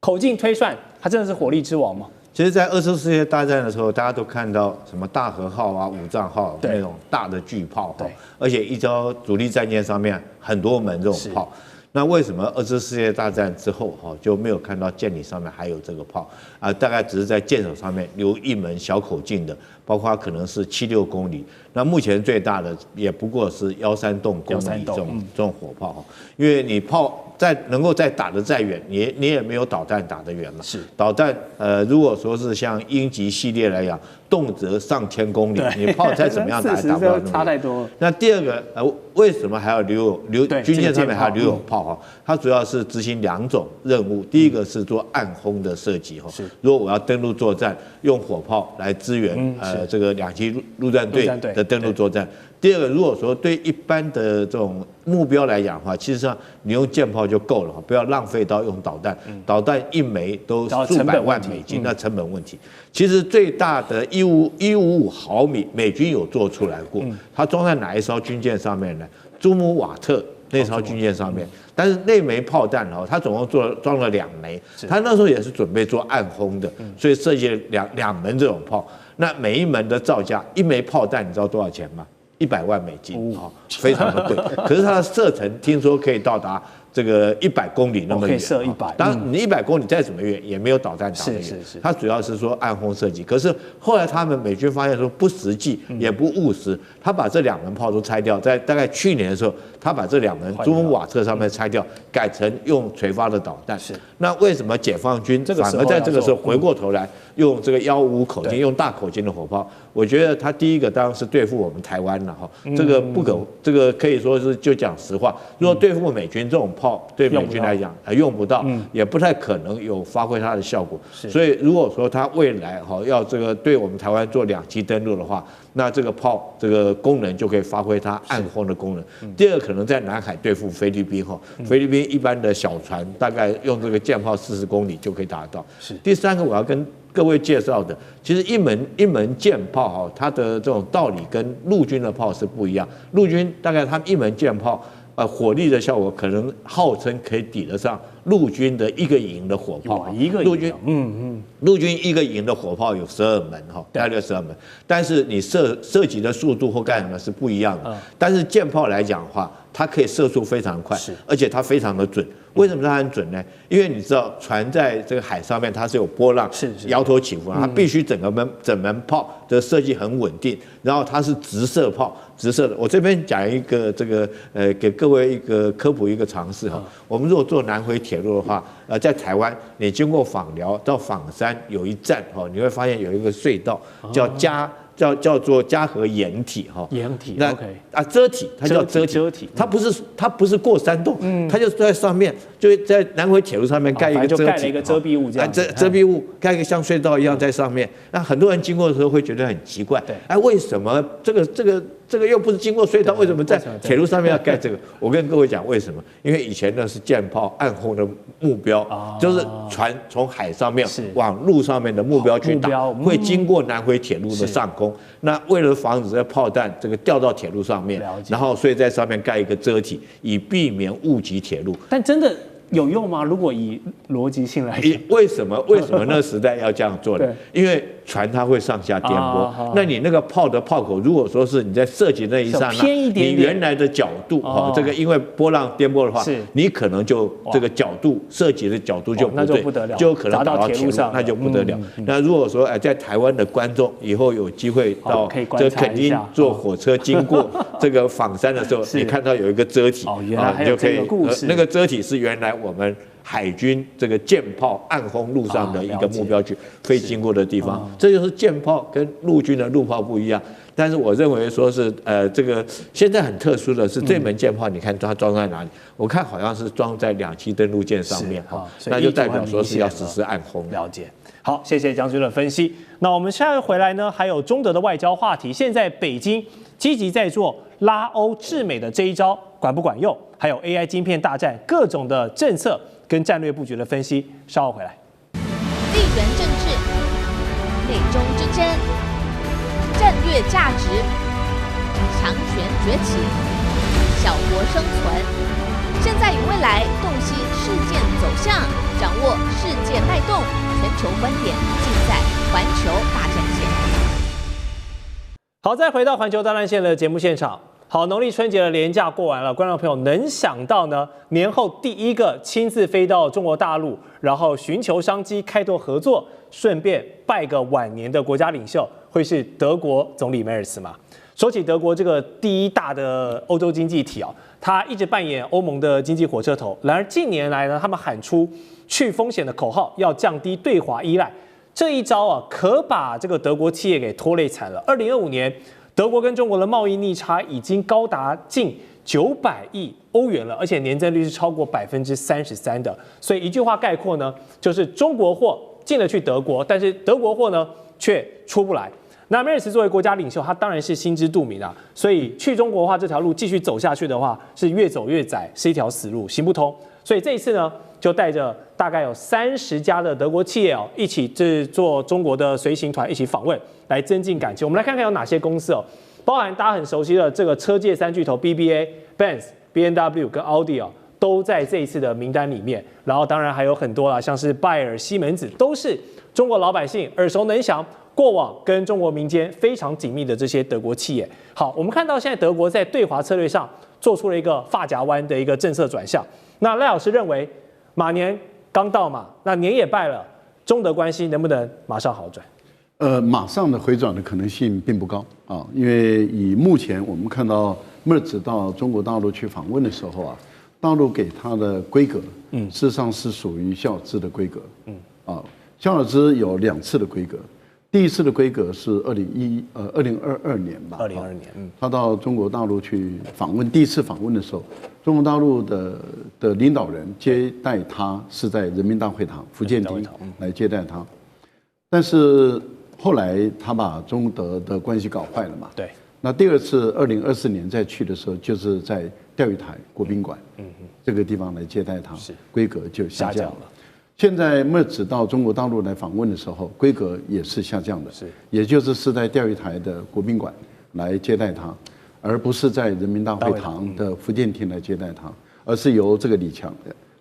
口径推算，它真的是火力之王吗？其实，在2次世界大战的时候，大家都看到什么大和号啊、武藏号那种大的巨炮，而且一艘主力战舰上面很多门这种炮。那为什么2次世界大战之后就没有看到舰艇上面还有这个炮啊？大概只是在舰首上面留一门小口径的，包括可能是76公里。那目前最大的也不过是13洞公里这种火炮，因为你炮能够再打得再远，你也没有导弹打得远嘛。是导弹如果说是像鹰击系列来讲，动辄上千公里，你炮再怎么样打也打不到那么远。差太多了。那第二个为什么还要军舰上面还要留有炮它主要是执行2种任务，第一个是做暗轰的射击如果我要登陆作战，用火炮来支援这个2栖陆战队的登陆作战。第二个，如果说对一般的这种目标来讲的话，其实上你用舰炮就够了，不要浪费到用导弹。导弹一枚都数百万美金，那成本问题。其实最大的155毫米，美军有做出来过，它装在哪一艘军舰上面呢？朱姆瓦特那艘军舰上面，但是那枚炮弹它总共装了2枚，它那时候也是准备做暗轰的，所以设计了两门这种炮。那每一门的造价，一枚炮弹你知道多少钱吗？100万美金非常的贵。可是它的射程听说可以到达这个100公里那么远，可以射100。当然你100公里再怎么远，也没有导弹打得远。是。它主要是说暗轰射击。可是后来他们美军发现说不实际，也不务实，他把这2门炮都拆掉。在大概去年的时候，他把这2门朱姆瓦特上面拆掉，改成用垂发的导弹。是。那为什么解放军反而在这个时候回过头来用这个155口径，用大口径的火炮？我觉得他第一个当然是对付我们台湾了这个可以说是就讲实话，如果对付美军这种炮，对美军来讲还用不到，也不太可能有发挥它的效果。所以如果说他未来要这个对我们台湾做2栖登陆的话，那这个炮这个功能就可以发挥它暗轰的功能。第二个可能在南海对付菲律宾菲律宾一般的小船大概用这个舰炮40公里就可以打得到。第三个我要跟各位介绍的，其实一门舰炮它的这种道理跟陆军的炮是不一样。陆军大概他们一门舰炮火力的效果可能号称可以抵得上陆军的一个营的火炮，一个陆军，陆军一个营的火炮有12门哈，大概12门，但是你射击的速度或干什么是不一样的。但是舰炮来讲的话，它可以射速非常快，而且它非常的准。为什么它很准呢？因为你知道船在这个海上面它是有波浪，摇头起伏，它必须整门炮的设计很稳定，然后它是直射炮，直射的。我这边讲一个这个给各位一个科普一个常识哈。我们如果坐南回铁路的话，在台湾你经过枋寮到枋山有一站哈，你会发现有一个隧道叫做嘉禾掩体哈，掩体那 OK 遮体，它叫遮体，它不是过山洞，它就在上面，就在南回铁路上面盖一个遮体，盖了一个遮蔽物这样，遮蔽物盖一个像隧道一样在上面，那很多人经过的时候会觉得很奇怪，哎，为什么这个又不是经过隧道，为什么在铁路上面要盖这个？我跟各位讲为什么？因为以前那是舰炮暗轰的目标，就是船从海上面往路上面的目标去打，会经过南回铁路的上空。那为了防止这炮弹这个掉到铁路上面，然后所以在上面盖一个遮体，以避免误击铁路。但真的有用吗？如果以逻辑性来讲，为什么那时代要这样做呢？因为船它会上下颠簸，那你那个炮的炮口，如果说是你在射击那一刹那，你原来的角度这个因为波浪颠簸的话，你可能就这个角度射击的角度就不对，就可能打到铁路上，那就不得了。那如果说在台湾的观众以后有机会到这垦丁坐火车经过这个枋山的时候，你看到有一个遮体，原来还有这个故事。那个遮体是原来我们海军这个舰炮暗轰路上的一个目标区飞经过的地方，这就是舰炮跟陆军的陆炮不一样。但是我认为说是这个现在很特殊的是这门舰炮，你看它装在哪里？我看好像是装在2栖登陆舰上面哈，那就代表说是要实施暗轰。了解。好，谢谢将军的分析。那我们下一回来呢，还有中德的外交话题。现在北京积极在做拉欧制美的这一招管不管用？还有 AI 晶片大战各种的政策跟战略布局的分析，稍后回来。地缘政治、美中之争、战略价值、强权崛起、小国生存，现在与未来洞悉事件走向，掌握世界脉动，全球观点尽在环球大战线。好，再回到环球大战线的节目现场。好，农历春节的连假过完了，观众朋友能想到呢，年后第一个亲自飞到中国大陆，然后寻求商机、开拓合作，顺便拜个晚年的国家领袖，会是德国总理梅尔茨吗？说起德国这个第一大的欧洲经济体啊，他一直扮演欧盟的经济火车头。然而近年来呢，他们喊出去风险的口号，要降低对华依赖，这一招啊，可把这个德国企业给拖累惨了。2025年。德国跟中国的贸易逆差已经高达近900亿欧元了，而且年增率是超过33%的。所以一句话概括呢，就是中国货进了去德国，但是德国货呢却出不来。那梅尔茨作为国家领袖，他当然是心知肚明啊，所以去中国化这条路继续走下去的话，是越走越窄，是一条死路，行不通。所以这一次呢，就带着大概有30家的德国企业哦，一起制作中国的随行团，一起访问，来增进感情。我们来看看有哪些公司哦，包含大家很熟悉的这个车界三巨头 BBA、Benz、BMW 跟奥迪哦，都在这一次的名单里面。然后当然还有很多啦，像是拜耳、西门子，都是中国老百姓耳熟能详。过往跟中国民间非常紧密的这些德国企业，好，我们看到现在德国在对华策略上做出了一个发夹弯的一个政策转向。那赖老师认为，马年刚到嘛，那年也拜了，中德关系能不能马上好转？马上的回转的可能性并不高啊，因为以目前我们看到梅尔茨到中国大陆去访问的时候啊，大陆给他的规格，事实上是属于肖尔兹的规格，肖尔兹有2次的规格。第一次的规格是2022年吧，2022年，他到中国大陆去访问，第一次访问的时候，中国大陆的领导人接待他是在人民大会堂福建厅来接待他，但是后来他把中德的关系搞坏了嘛，对，那第2次2024年再去的时候，就是在钓鱼台国宾馆，这个地方来接待他，规格就下降了。现在梅尔茨到中国大陆来访问的时候，规格也是下降的，也就是在钓鱼台的国宾馆来接待他，而不是在人民大会堂的福建厅来接待他，而是由这个李强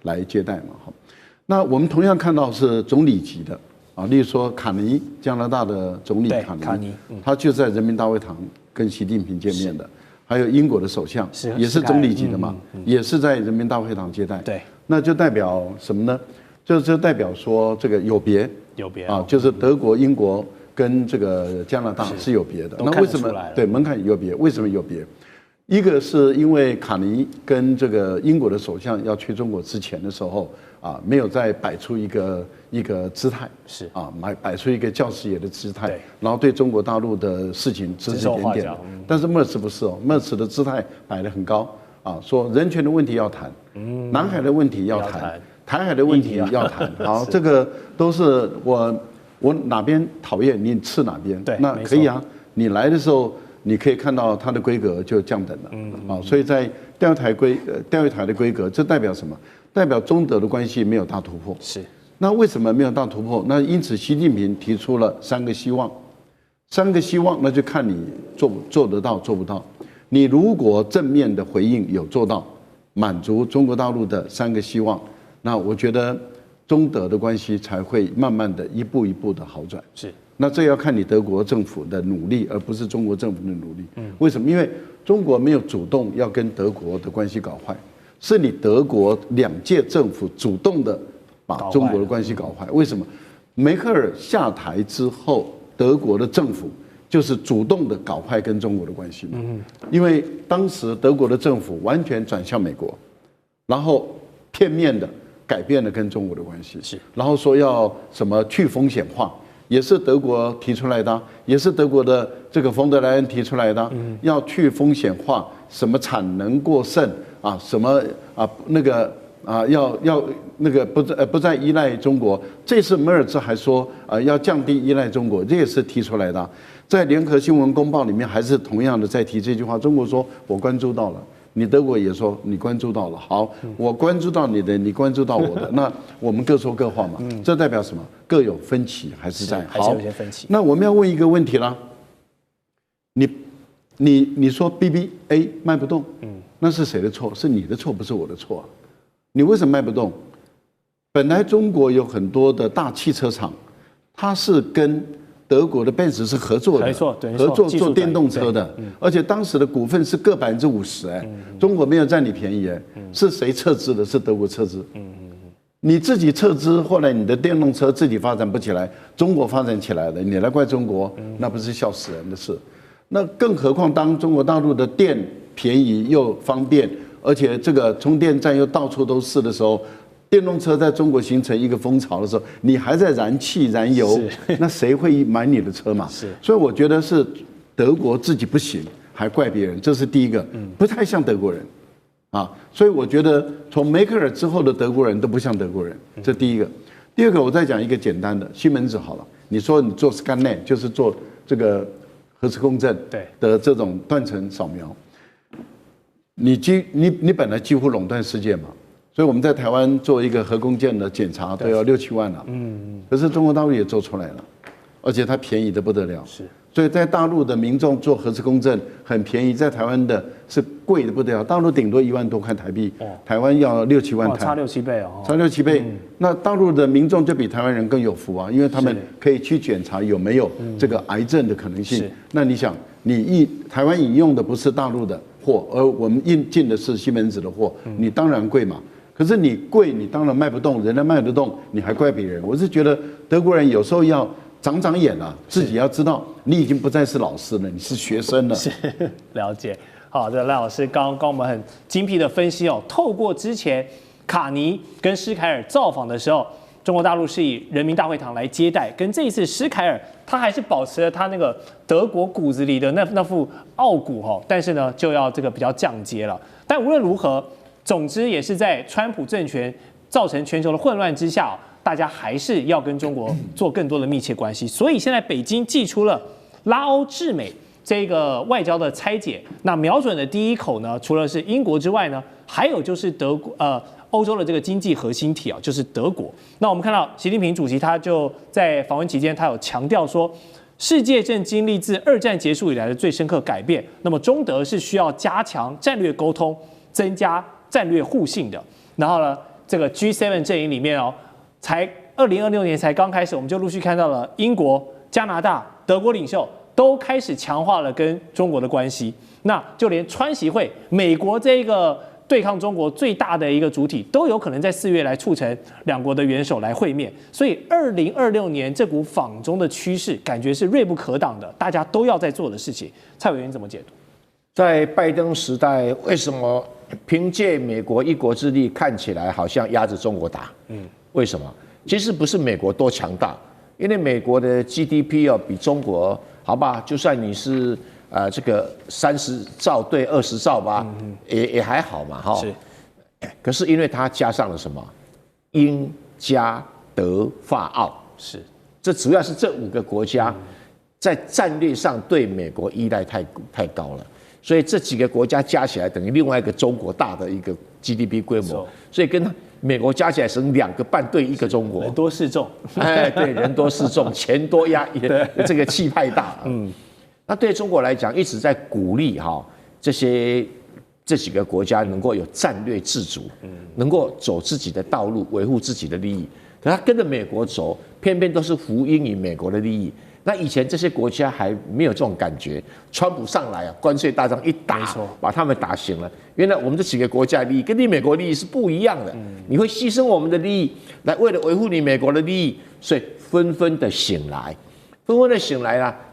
来接待嘛。好，那我们同样看到是总理级的啊，例如说卡尼，加拿大的总理卡尼，他就在人民大会堂跟习近平见面的。还有英国的首相也是总理级的嘛，也是在人民大会堂接待。对，那就代表什么呢？就代表说这个有别啊，就是德国、英国跟这个加拿大是有别的。那为什么？对，门槛有别，为什么有别？一个是因为卡尼跟这个英国的首相要去中国之前的时候啊，没有再摆出一个姿态，是啊，摆出一个教师爷的姿态，然后对中国大陆的事情指指点点。但是默茨不是哦，默茨的姿态摆得很高啊，说人权的问题要谈，南海的问题要谈，台海的问题要谈。好，这个都是我哪边讨厌你吃哪边，那可以啊。你来的时候，你可以看到它的规格就降等了啊，所以在钓鱼台的规格，这代表什么？代表中德的关系没有大突破。是，那为什么没有大突破？那因此习近平提出了3个希望，3个希望，那就看你做得到做不到。你如果正面的回应有做到，满足中国大陆的3个希望，那我觉得中德的关系才会慢慢的一步一步的好转。是，那这要看你德国政府的努力，而不是中国政府的努力。为什么？因为中国没有主动要跟德国的关系搞坏。是你德国2届政府主动的把中国的关系搞坏。为什么？梅克尔下台之后，德国的政府就是主动的搞坏跟中国的关系嘛。因为当时德国的政府完全转向美国，然后片面的改变了跟中国的关系，然后说要什么去风险化，也是德国提出来的，也是德国的这个冯德莱恩提出来的，要去风险化，什么产能过剩。啊，什么啊，那个啊，要那个不再依赖中国。这次梅尔兹还说要降低依赖中国，这也是提出来的。在联合新闻公报里面还是同样的在提这句话。中国说我关注到了，你德国也说你关注到了。好，我关注到你的，你关注到我的，那我们各说各话嘛。这代表什么？各有分歧还是在？还是有些分歧。那我们要问一个问题啦，你说 BBA 卖不动，那是谁的错？是你的错，不是我的错啊！你为什么卖不动？本来中国有很多的大汽车厂，它是跟德国的Benz是合作的，合作做电动车的，而且当时的股份是各50%，哎，中国没有占你便宜，哎，是谁撤资的？是德国撤资。你自己撤资，后来你的电动车自己发展不起来，中国发展起来了，你来怪中国，那不是笑死人的事。那更何况当中国大陆的电便宜又方便，而且这个充电站又到处都是的时候，电动车在中国形成一个风潮的时候，你还在燃气燃油，那谁会买你的车嘛？所以我觉得是德国自己不行，还怪别人，这是第一个，不太像德国人啊。所以我觉得从梅克尔之后的德国人都不像德国人，这第一个。第二个，我再讲一个简单的西门子好了，你说你做 ScanNet 就是做这个核磁共振的这种断层扫描，你本来几乎垄断世界嘛，所以我们在台湾做一个核共振的检查都要6、7万了，可是中国大陆也做出来了，而且它便宜得不得了，所以在大陆的民众做核磁共振很便宜，在台湾的是贵的不得了，大陆顶多1万多块台币，台湾要6、7万台，差6、7倍哦，差6、7倍。那大陆的民众就比台湾人更有福啊，因为他们可以去检查有没有这个癌症的可能性。那你想，台湾引用的不是大陆的货，而我们进的是西门子的货，你当然贵嘛。可是你贵，你当然卖不动，人家卖得动，你还怪别人。我是觉得德国人有时候要长眼啊，自己要知道，你已经不再是老师了，你是学生了。是，了解。好，这赖老师刚我们很精辟的分析哦，透过之前卡尼跟施凯尔造访的时候，中国大陆是以人民大会堂来接待，跟这一次施凯尔他还是保持了他那个德国骨子里的那副傲骨哈，但是呢就要这个比较降阶了。但无论如何，总之也是在川普政权造成全球的混乱之下，大家还是要跟中国做更多的密切关系。所以现在北京祭出了拉欧制美这个外交的拆解，那瞄准的第一口呢，除了是英国之外呢，还有就是德国欧洲的这个经济核心体啊，就是德国。那我们看到习近平主席他就在访问期间，他有强调说，世界正经历自2战结束以来的最深刻改变，那么中德是需要加强战略沟通，增加战略互信的。然后呢，这个 G7 阵营里面哦，才2026年才刚开始，我们就陆续看到了英国、加拿大、德国领袖都开始强化了跟中国的关系。那就连川习会，美国这个对抗中国最大的一个主体，都有可能在4月来促成两国的元首来会面。所以2026年这股访中的趋势，感觉是锐不可挡的，大家都要在做的事情。蔡委员怎么解读？在拜登时代，为什么凭借美国一国之力看起来好像压着中国打？为什么？其实不是美国多强大，因为美国的 GDP 比中国好吧，就算你是这个30兆对20兆吧，也还好嘛哈。是。可是因为它加上了什么？英、加、德、法、澳，是。这主要是这5个国家在战略上对美国依赖太高了。所以这几个国家加起来等于另外一个中国大的一个 GDP 规模，所以跟美国加起来成2个半对1个中国，人多势众，哎，对，人多势众，钱多压，这个气派大，那对中国来讲一直在鼓励这几个国家能够有战略自主，能够走自己的道路，维护自己的利益。可他跟着美国走，偏偏都是服膺于美国的利益。那以前这些国家还没有这种感觉，川普上来关税大仗一打，把他们打醒了。原来我们这几个国家的利益跟你美国利益是不一样的，你会牺牲我们的利益来为了维护你美国的利益，所以纷纷的醒来，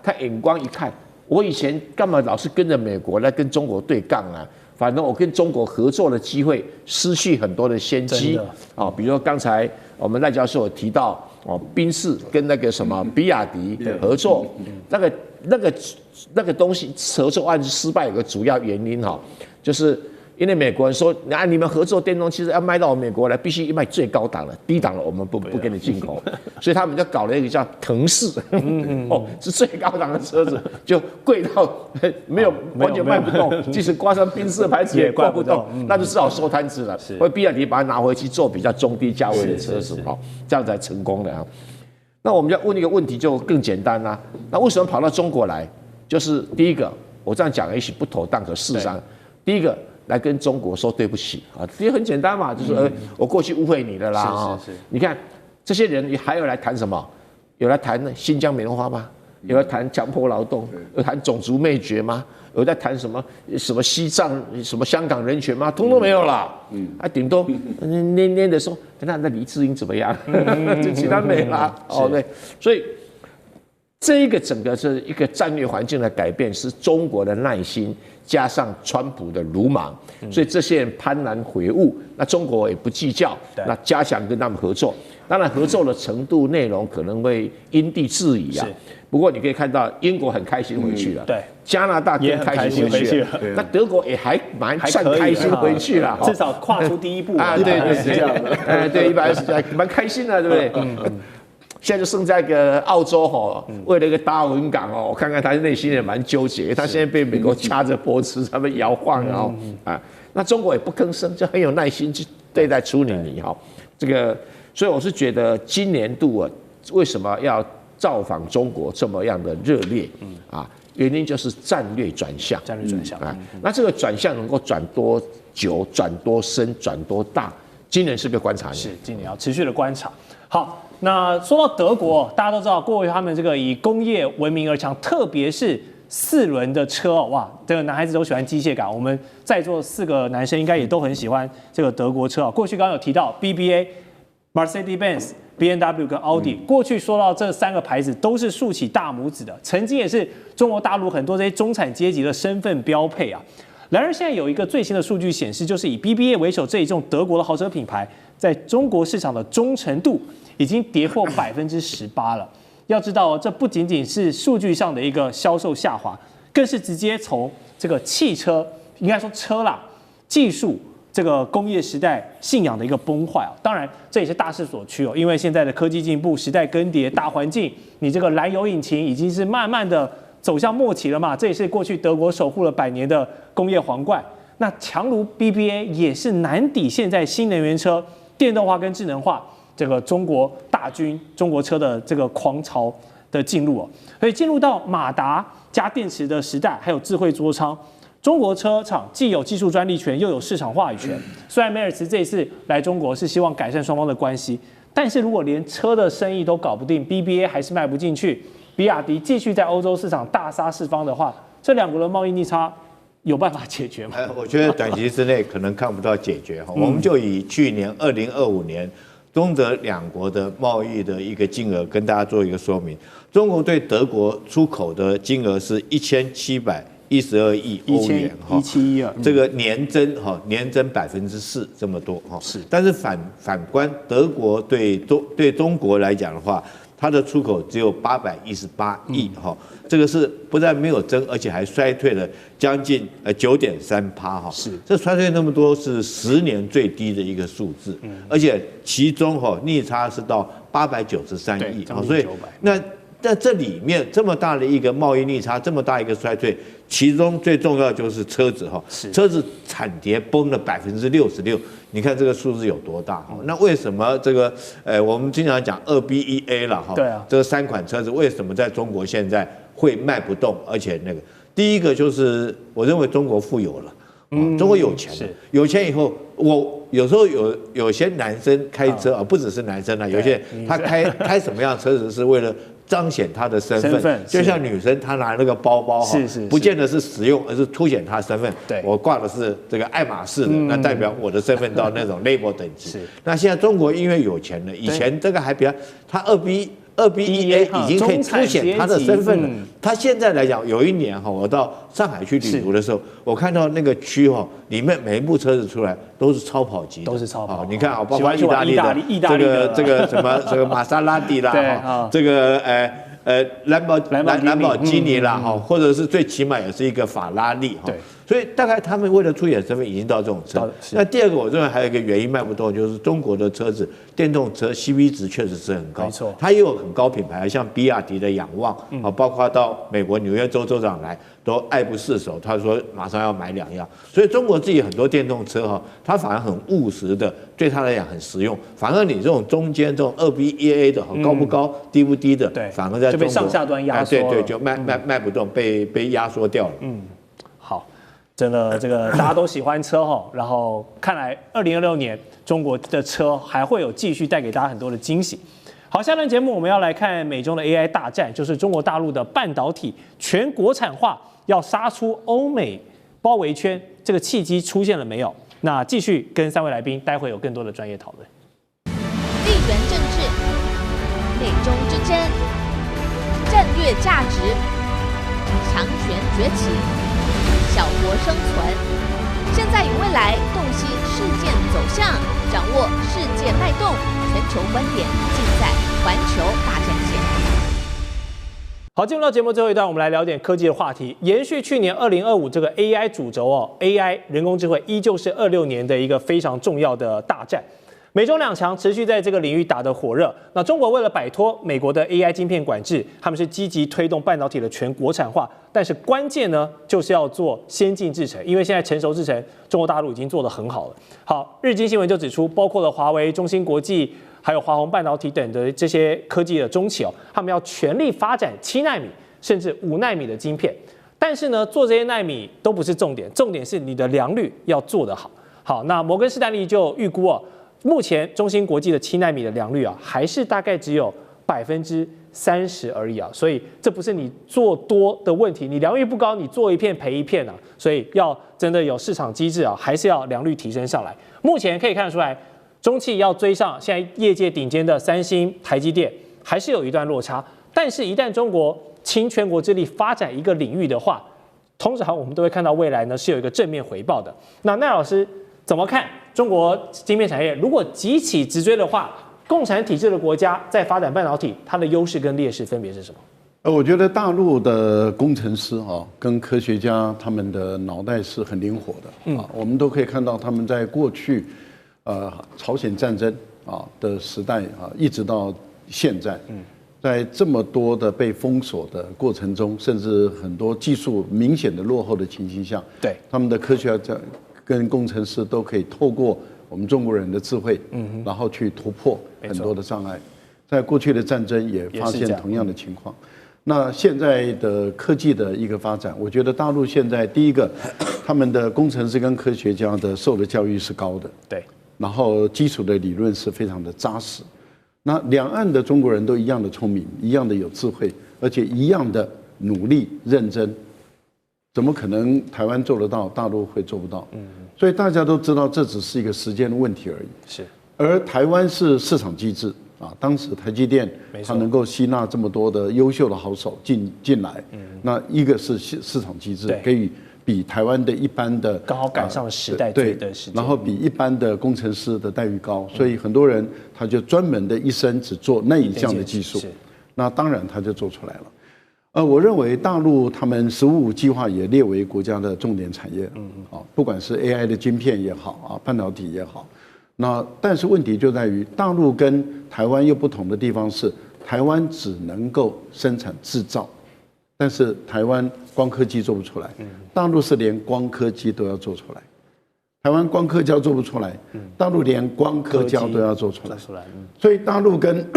他眼光一看，我以前干嘛老是跟着美国来跟中国对杠啊？反正我跟中国合作的机会失去很多的先机比如说刚才我们赖教授有提到宾士跟那个什么比亚迪合作，那个东西合作案失败有个主要原因就是因为美国人说你们合作电动汽车要卖到美国来，必须卖最高档的，低档的我们不给你进口，所以他们就搞了一个叫腾势，是最高档的车子，就贵到没有完全卖不动，即使挂上宾士的牌子也挂不动，那就只好收摊子了。所以比亚迪把它拿回去做比较中低价位的车子，这样才成功的。那我们要问一个问题就更简单啦，那为什么跑到中国来？就是第一个，我这样讲也许不妥当，可事实上，第一个。来跟中国说对不起其实很简单嘛，就是我过去误会你了啦你看这些人还有来谈什么？有来谈新疆棉花吗？有来谈强迫劳动？有谈种族灭绝吗？有在谈什么西藏、什么香港人权吗？通通没有啦。顶多捏的说，那黎智英怎么样？就其他没啦。对，所以这一个整个是一个战略环境的改变，是中国的耐心。加上川普的鲁莽，所以这些人幡然悔悟。那中国也不计较，那加强跟他们合作。当然，合作的程度、内容可能会因地制宜啊。不过你可以看到，英国很开心回去了，对，加拿大更开心回去了，那德国也还算开心回去了，至少跨出第一步对，是这样的。对，一般是蛮开心的，对不对？现在就剩下一个澳洲为了一个达尔文港我看看他内心也蛮纠结，他现在被美国掐着脖子，他们摇晃那中国也不吭声，就很有耐心去对待处理你这个，所以我是觉得今年度为什么要造访中国这么样的热烈原因就是战略转向，那这个转向能够转多久、转多深、转多大，今年是个观察年，是今年要持续的观察。好。那说到德国，大家都知道，过去他们这个以工业闻名而强，特别是4轮的车哇，这个男孩子都喜欢机械感。我们在座4个男生应该也都很喜欢这个德国车过去刚刚有提到 BBA、Mercedes-Benz、BMW 跟奥迪，过去说到这3个牌子都是竖起大拇指的，曾经也是中国大陆很多这些中产阶级的身份标配啊。然而现在有一个最新的数据显示，就是以 BBA 为首这一众德国的豪车品牌，在中国市场的忠诚度已经跌破18%了。要知道，这不仅仅是数据上的一个销售下滑，更是直接从这个汽车，应该说车啦，技术这个工业时代信仰的一个崩坏当然，这也是大势所趋因为现在的科技进步、时代更迭、大环境，你这个燃油引擎已经是慢慢的走向末期了嘛。这也是过去德国守护了100年的工业皇冠。那强如 BBA 也是难抵现在新能源车、电动化跟智能化这个中国大军、中国车的这个狂潮的进入所以进入到马达加电池的时代，还有智慧座舱，中国车厂既有技术专利权，又有市场话语权。虽然梅尔茨这一次来中国是希望改善双方的关系，但是如果连车的生意都搞不定 ，BBA 还是卖不进去，比亚迪继续在欧洲市场大杀四方的话，这两国的贸易逆差有办法解决吗？我觉得短期之内可能看不到解决哈。我们就以去年2025年中德两国的贸易的一个金额跟大家做一个说明。中国对德国出口的金额是1712亿欧元哈，1712，这个年增4%这么多哈。是，但是反观德国对中国来讲的话，它的出口只有818亿哈，这个是不但没有增，而且还衰退了将近9.3%哈。是，这衰退那么多是10年最低的一个数字，而且其中逆差是到893亿，所以那这里面这么大的一个贸易逆差，这么大一个衰退，其中最重要就是车子哈，车子产跌崩了66%，你看这个数字有多大？那为什么这个我们经常讲2B1A 了哈？对啊，这3款车子为什么在中国现在会卖不动？而且第一个就是我认为中国富有了，中国有钱了，有钱以后，我有时候有些男生开车啊，不只是男生啊，有些他开什么样的车子是为了彰显他的身份，就像女生她拿那个包包哈，不见得是实用，而是凸显她的身份。对，我挂的是这个爱马仕的，那代表我的身份到那种 label 等级。那现在中国因为有钱了，以前这个还比较，他2B1A 已经可以凸显他的身份了。他现在来讲，有一年哈，我到上海去旅游的时候，我看到那个区哈，里面每一部车子出来都是超跑级的，都是超跑。你看啊，包括意大利的这个什么玛莎拉蒂啦，这个兰博基尼啦，或者是最起码也是一个法拉利哈。所以大概他们为了凸显身份，已经到这种程度。那第二个，我认为还有一个原因卖不动，就是中国的车子电动车 CP 值确实是很高，没错，它也有很高品牌，像比亚迪的仰望啊，包括到美国纽约州州长来都爱不释手，他说马上要买2样。所以中国自己很多电动车哈，它反而很务实的，对他来讲很实用。反而你这种中间这种2B1A 的高不高、低不低的，反而在中国就被上下端压缩了，对，就卖不动，被压缩掉了。好。真的，这个大家都喜欢车哈，然后看来2026年中国的车还会有继续带给大家很多的惊喜。好，下段节目我们要来看美中的 AI 大战，就是中国大陆的半导体全国产化要杀出欧美包围圈，这个契机出现了没有？那继续跟3位来宾，待会有更多的专业讨论。地缘政治、美中之争、战略价值、强权崛起。小国生存，现在与未来洞悉事件走向，掌握世界脉动，全球观点尽在环球大战线。好，进入到节目最后一段，我们来聊点科技的话题。延续去年2025这个 AI 主轴哦 ，AI 人工智慧依旧是26年的一个非常重要的大战。美中两强持续在这个领域打得火热。那中国为了摆脱美国的 AI 晶片管制，他们是积极推动半导体的全国产化。但是关键呢，就是要做先进制程，因为现在成熟制程，中国大陆已经做得很好了。好，日经新闻就指出，包括了华为、中芯国际，还有华虹半导体等的这些科技的中企哦，他们要全力发展7奈米甚至5奈米的晶片。但是呢，做这些奈米都不是重点，重点是你的良率要做得好。好，那摩根士丹利就预估哦。目前中芯国际的7奈米的良率啊，还是大概只有30%而已啊，所以这不是你做多的问题，你良率不高，你做一片赔一片啊，所以要真的有市场机制啊，还是要良率提升上来。目前可以看得出来，中企要追上现在业界顶尖的三星、台积电，还是有一段落差。但是，一旦中国倾全国之力发展一个领域的话，通常我们都会看到未来呢是有一个正面回报的。那赖老师怎么看？中国晶片产业如果急起直追的话，共产体制的国家在发展半导体，它的优势跟劣势分别是什么？我觉得大陆的工程师跟科学家他们的脑袋是很灵活的我们都可以看到他们在过去朝鲜战争的时代一直到现在，在这么多的被封锁的过程中，甚至很多技术明显的落后的情形下，对他们的科学家跟工程师都可以透过我们中国人的智慧，然后去突破很多的障碍。在过去的战争也发现同样的情况。那现在的科技的一个发展，我觉得大陆现在第一个，他们的工程师跟科学家的受的教育是高的，对，然后基础的理论是非常的扎实。那两岸的中国人都一样的聪明，一样的有智慧，而且一样的努力认真，怎么可能台湾做得到，大陆会做不到？所以大家都知道这只是一个时间的问题而已。是，而台湾是市场机制啊，当时台积电它能够吸纳这么多的优秀的好手进来，那一个是市场机制，可以比台湾的一般的刚好赶上了时代对的时间，然后比一般的工程师的待遇高，所以很多人他就专门的一生只做那一项的技术，那当然他就做出来了。我认为大陆他们“15+5”计划也列为国家的重点产业，不管是 AI 的晶片也好啊，半导体也好。那但是问题就在于大陆跟台湾又不同的地方是，台湾只能够生产制造，但是台湾光刻机做不出来，大陆是连光刻机都要做出来。台湾光刻胶做不出来，大陆连光刻胶都要做出来。所以大陆跟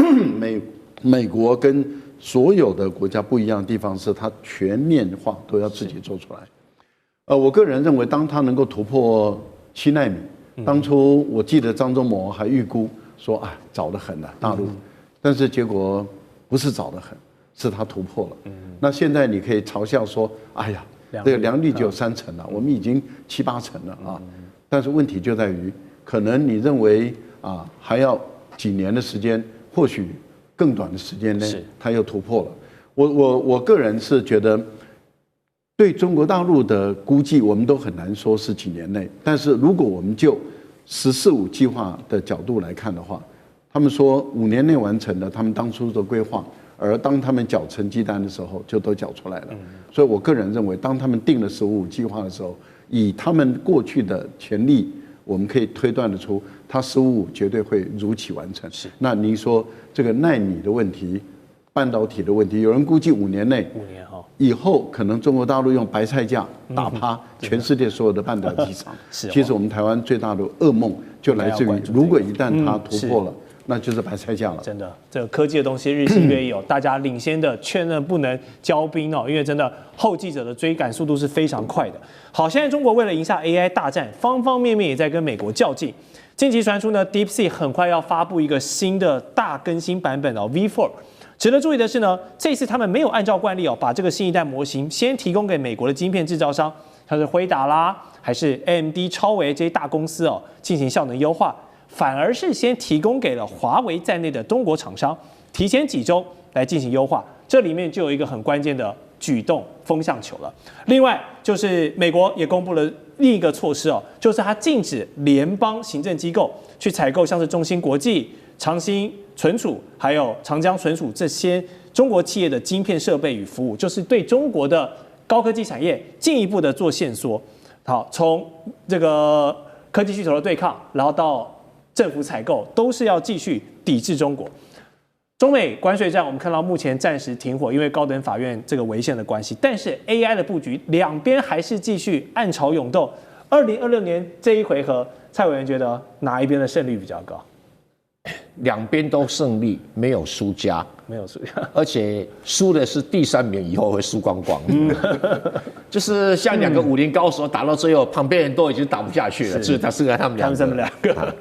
美国跟所有的国家不一样的地方是，它全面化都要自己做出来。我个人认为，当它能够突破7奈米。当初我记得张忠谋还预估说啊，早得很了大陆，但是结果不是早得很，是他突破了。那现在你可以嘲笑说，哎呀，这个良率只有3成了，我们已经7、8成了啊。但是问题就在于，可能你认为啊还要几年的时间，或许更短的时间内，它又突破了。我个人是觉得。对中国大陆的估计，我们都很难说是几年内。但是如果我们就“14+5”计划的角度来看的话，他们说5年内完成了他们当初的规划，而当他们缴成绩单的时候，就都缴出来了。所以我个人认为，当他们定了“15+5”计划的时候，以他们过去的潜力，我们可以推断得出，它“15+5”绝对会如期完成。那您说这个奈米的问题？半导体的问题，有人估计5年内，以后可能中国大陆用白菜价打趴全世界所有的半导体厂。其实我们台湾最大的噩梦就来自于，如果一旦它突破了，那就是白菜价了。真的，这个科技的东西日新月异哦，大家领先的确认不能骄兵哦，因为真的后继者的追赶速度是非常快的。好，现在中国为了赢下 AI 大战，方方面面也在跟美国较劲。近期传出呢 ，DeepSeek 很快要发布一个新的大更新版本哦 ，V4。值得注意的是呢，这次他们没有按照惯例哦，把这个新一代模型先提供给美国的晶片制造商，像是辉达啦，还是 AMD、超微这些大公司哦，进行效能优化，反而是先提供给了华为在内的中国厂商，提前几周来进行优化。这里面就有一个很关键的举动风向球了。另外就是美国也公布了另一个措施哦，就是它禁止联邦行政机构去采购像是中芯国际、长兴存储还有长江存储这些中国企业的晶片设备与服务，就是对中国的高科技产业进一步的做限缩。好，从这个科技巨头的对抗，然后到政府采购，都是要继续抵制中国。中美关税战，我们看到目前暂时停火，因为高等法院这个违宪的关系。但是 AI 的布局，两边还是继续暗潮涌动。2026年这一回合，蔡委员觉得哪一边的胜率比较高？两边都胜利，没有输家，没有输家，而且输的是第3名，以后会输光光。就是像2个武林高手打到最后，旁边人都已经打不下去了，只剩下他们两个。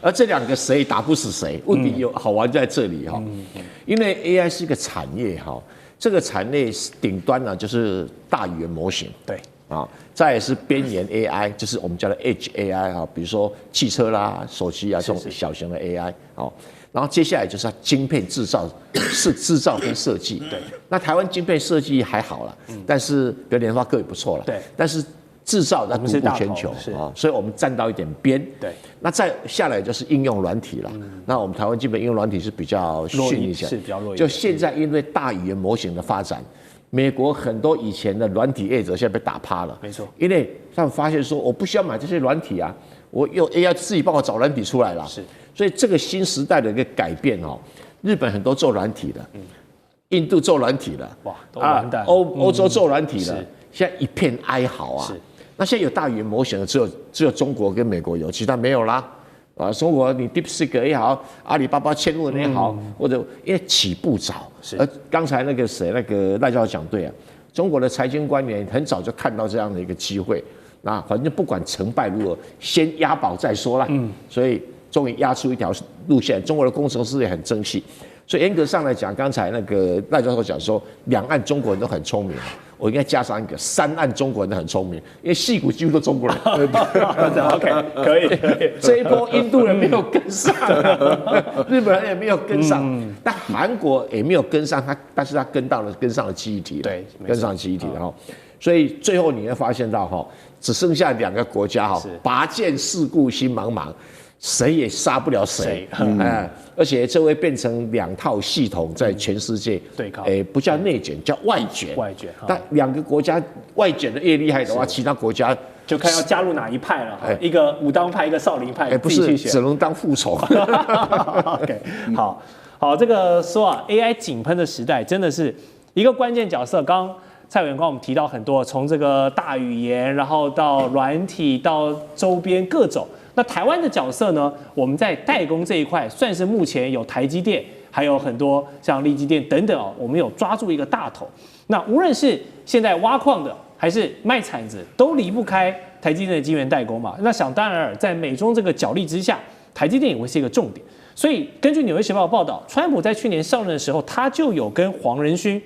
而这2个谁打不死谁？问题有好玩在这里哈，因为 AI 是一个产业哈，这个产业顶端呢就是大语言模型，对啊，再来是边缘 AI， 就是我们叫的 Edge AI 啊，比如说汽车啦、手机啊这种小型的 AI 哦。然后接下来就是它晶片制造，是制造跟设计。对，那台湾晶片设计还好啦，但是比如联发科也不错了。对，但是制造它独步全球啊，所以我们站到一点边。对，那再下来就是应用软体了。那我们台湾基本应用软体是比较逊一些，是比较弱一点。就现在因为大语言模型的发展，美国很多以前的软体业者现在被打趴了。没错，因为他们发现说，我不需要买这些软体啊，我用 AI 自己帮我找软体出来了。是，所以这个新时代的一个改变哦，日本很多做软体的，印度做软体的，哇，都完蛋。欧洲做软体的，现在一片哀嚎啊。那现在有大语言模型的，只有中国跟美国有，其他没有啦。啊，中国你 DeepSeek 也好，阿里巴巴千问也好，或者因为起步早。而刚才那个谁，那个赖教授讲对啊，中国的财经官员很早就看到这样的一个机会，那反正不管成败如何，先押宝再说啦。所以终于押出一条路线，中国的工程师也很争气。所以严格上来讲，刚才那个赖教授讲说，两岸中国人都很聪明，我应该加上一个三岸中国人都很聪明，因为矽谷几乎都中国人。OK， 可以。这一波印度人没有跟上，日本人也没有跟上，但韩国也没有跟上，但是他跟上了记忆体，对，跟上记忆体了哈。所以最后你会发现到哈，只剩下2个国家哈，拔剑四顾心茫茫。谁也杀不了谁，而且这会变成2套系统在全世界对抗，不叫内卷，叫外卷。但2个国家外卷的越厉害的话，其他国家就看要加入哪一派了。一个武当派，一个少林派，不是只能当副手。OK， 好，这个说啊 ，AI 井喷的时代真的是一个关键角色。刚蔡委员跟我们提到很多，从这个大语言，然后到软体，到周边各种。那台湾的角色呢？我们在代工这一块，算是目前有台积电，还有很多像力积电等等哦，我们有抓住一个大头。那无论是现在挖矿的，还是卖铲子，都离不开台积电的晶圆代工嘛。那想当然尔，在美中这个角力之下，台积电也会是一个重点。所以根据《纽约时报》报道，川普在去年上任的时候，他就有跟黄仁勋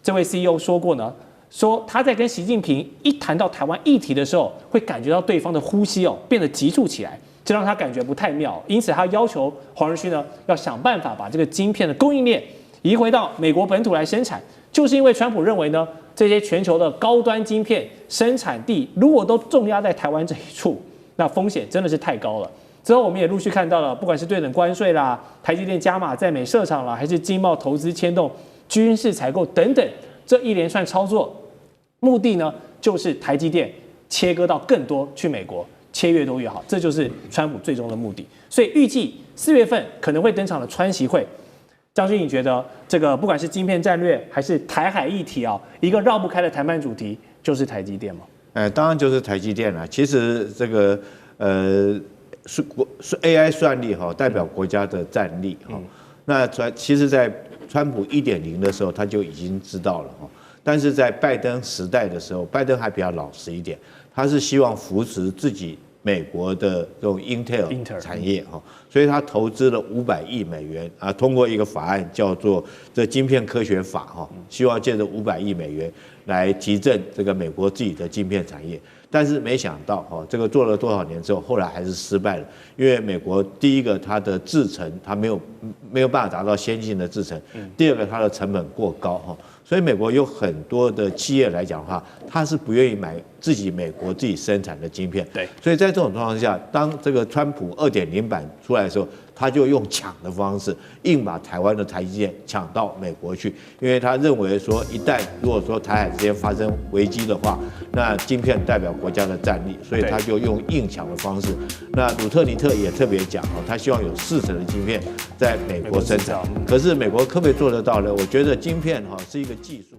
这位 CEO 说过呢。说他在跟习近平一谈到台湾议题的时候，会感觉到对方的呼吸变得急促起来，这让他感觉不太妙。因此，他要求黄仁勋呢要想办法把这个晶片的供应链移回到美国本土来生产。就是因为川普认为呢，这些全球的高端晶片生产地如果都重压在台湾这一处，那风险真的是太高了。之后我们也陆续看到了，不管是对等关税啦、台积电加码在美设厂啦，还是经贸投资牵动军事采购等等，这一连串操作。目的呢，就是台积电切割到更多去美国，切越多越好，这就是川普最终的目的。所以预计4月份可能会登场的川习会，将军，你觉得这个不管是晶片战略还是台海议题啊，一个绕不开的谈判主题就是台积电吗？当然就是台积电了。其实这个是 AI 算力哈，代表国家的战力哈。那其实，在川普1.0的时候，他就已经知道了哈。但是在拜登时代的时候，拜登还比较老实一点，他是希望扶持自己美国的这种 Intel 产业哈，所以他投资了500亿美元啊，通过一个法案叫做这晶片科学法哈，希望借着500亿美元来提振这个美国自己的晶片产业。但是没想到哈，这个做了多少年之后，后来还是失败了，因为美国第一个它的制程它没有办法达到先进的制程，第二个它的成本过高哈。所以美国有很多的企业来讲的话，他是不愿意买美国自己生产的晶片。对，所以在这种状况下，当这个川普2.0版出来的时候，他就用抢的方式，硬把台湾的台积电抢到美国去，因为他认为说，一旦如果说台海之间发生危机的话，那晶片代表国家的战力，所以他就用硬抢的方式。那鲁特尼特也特别讲他希望有40%的晶片在美国生产。可是美国可不可以做得到呢？我觉得晶片是一个技术。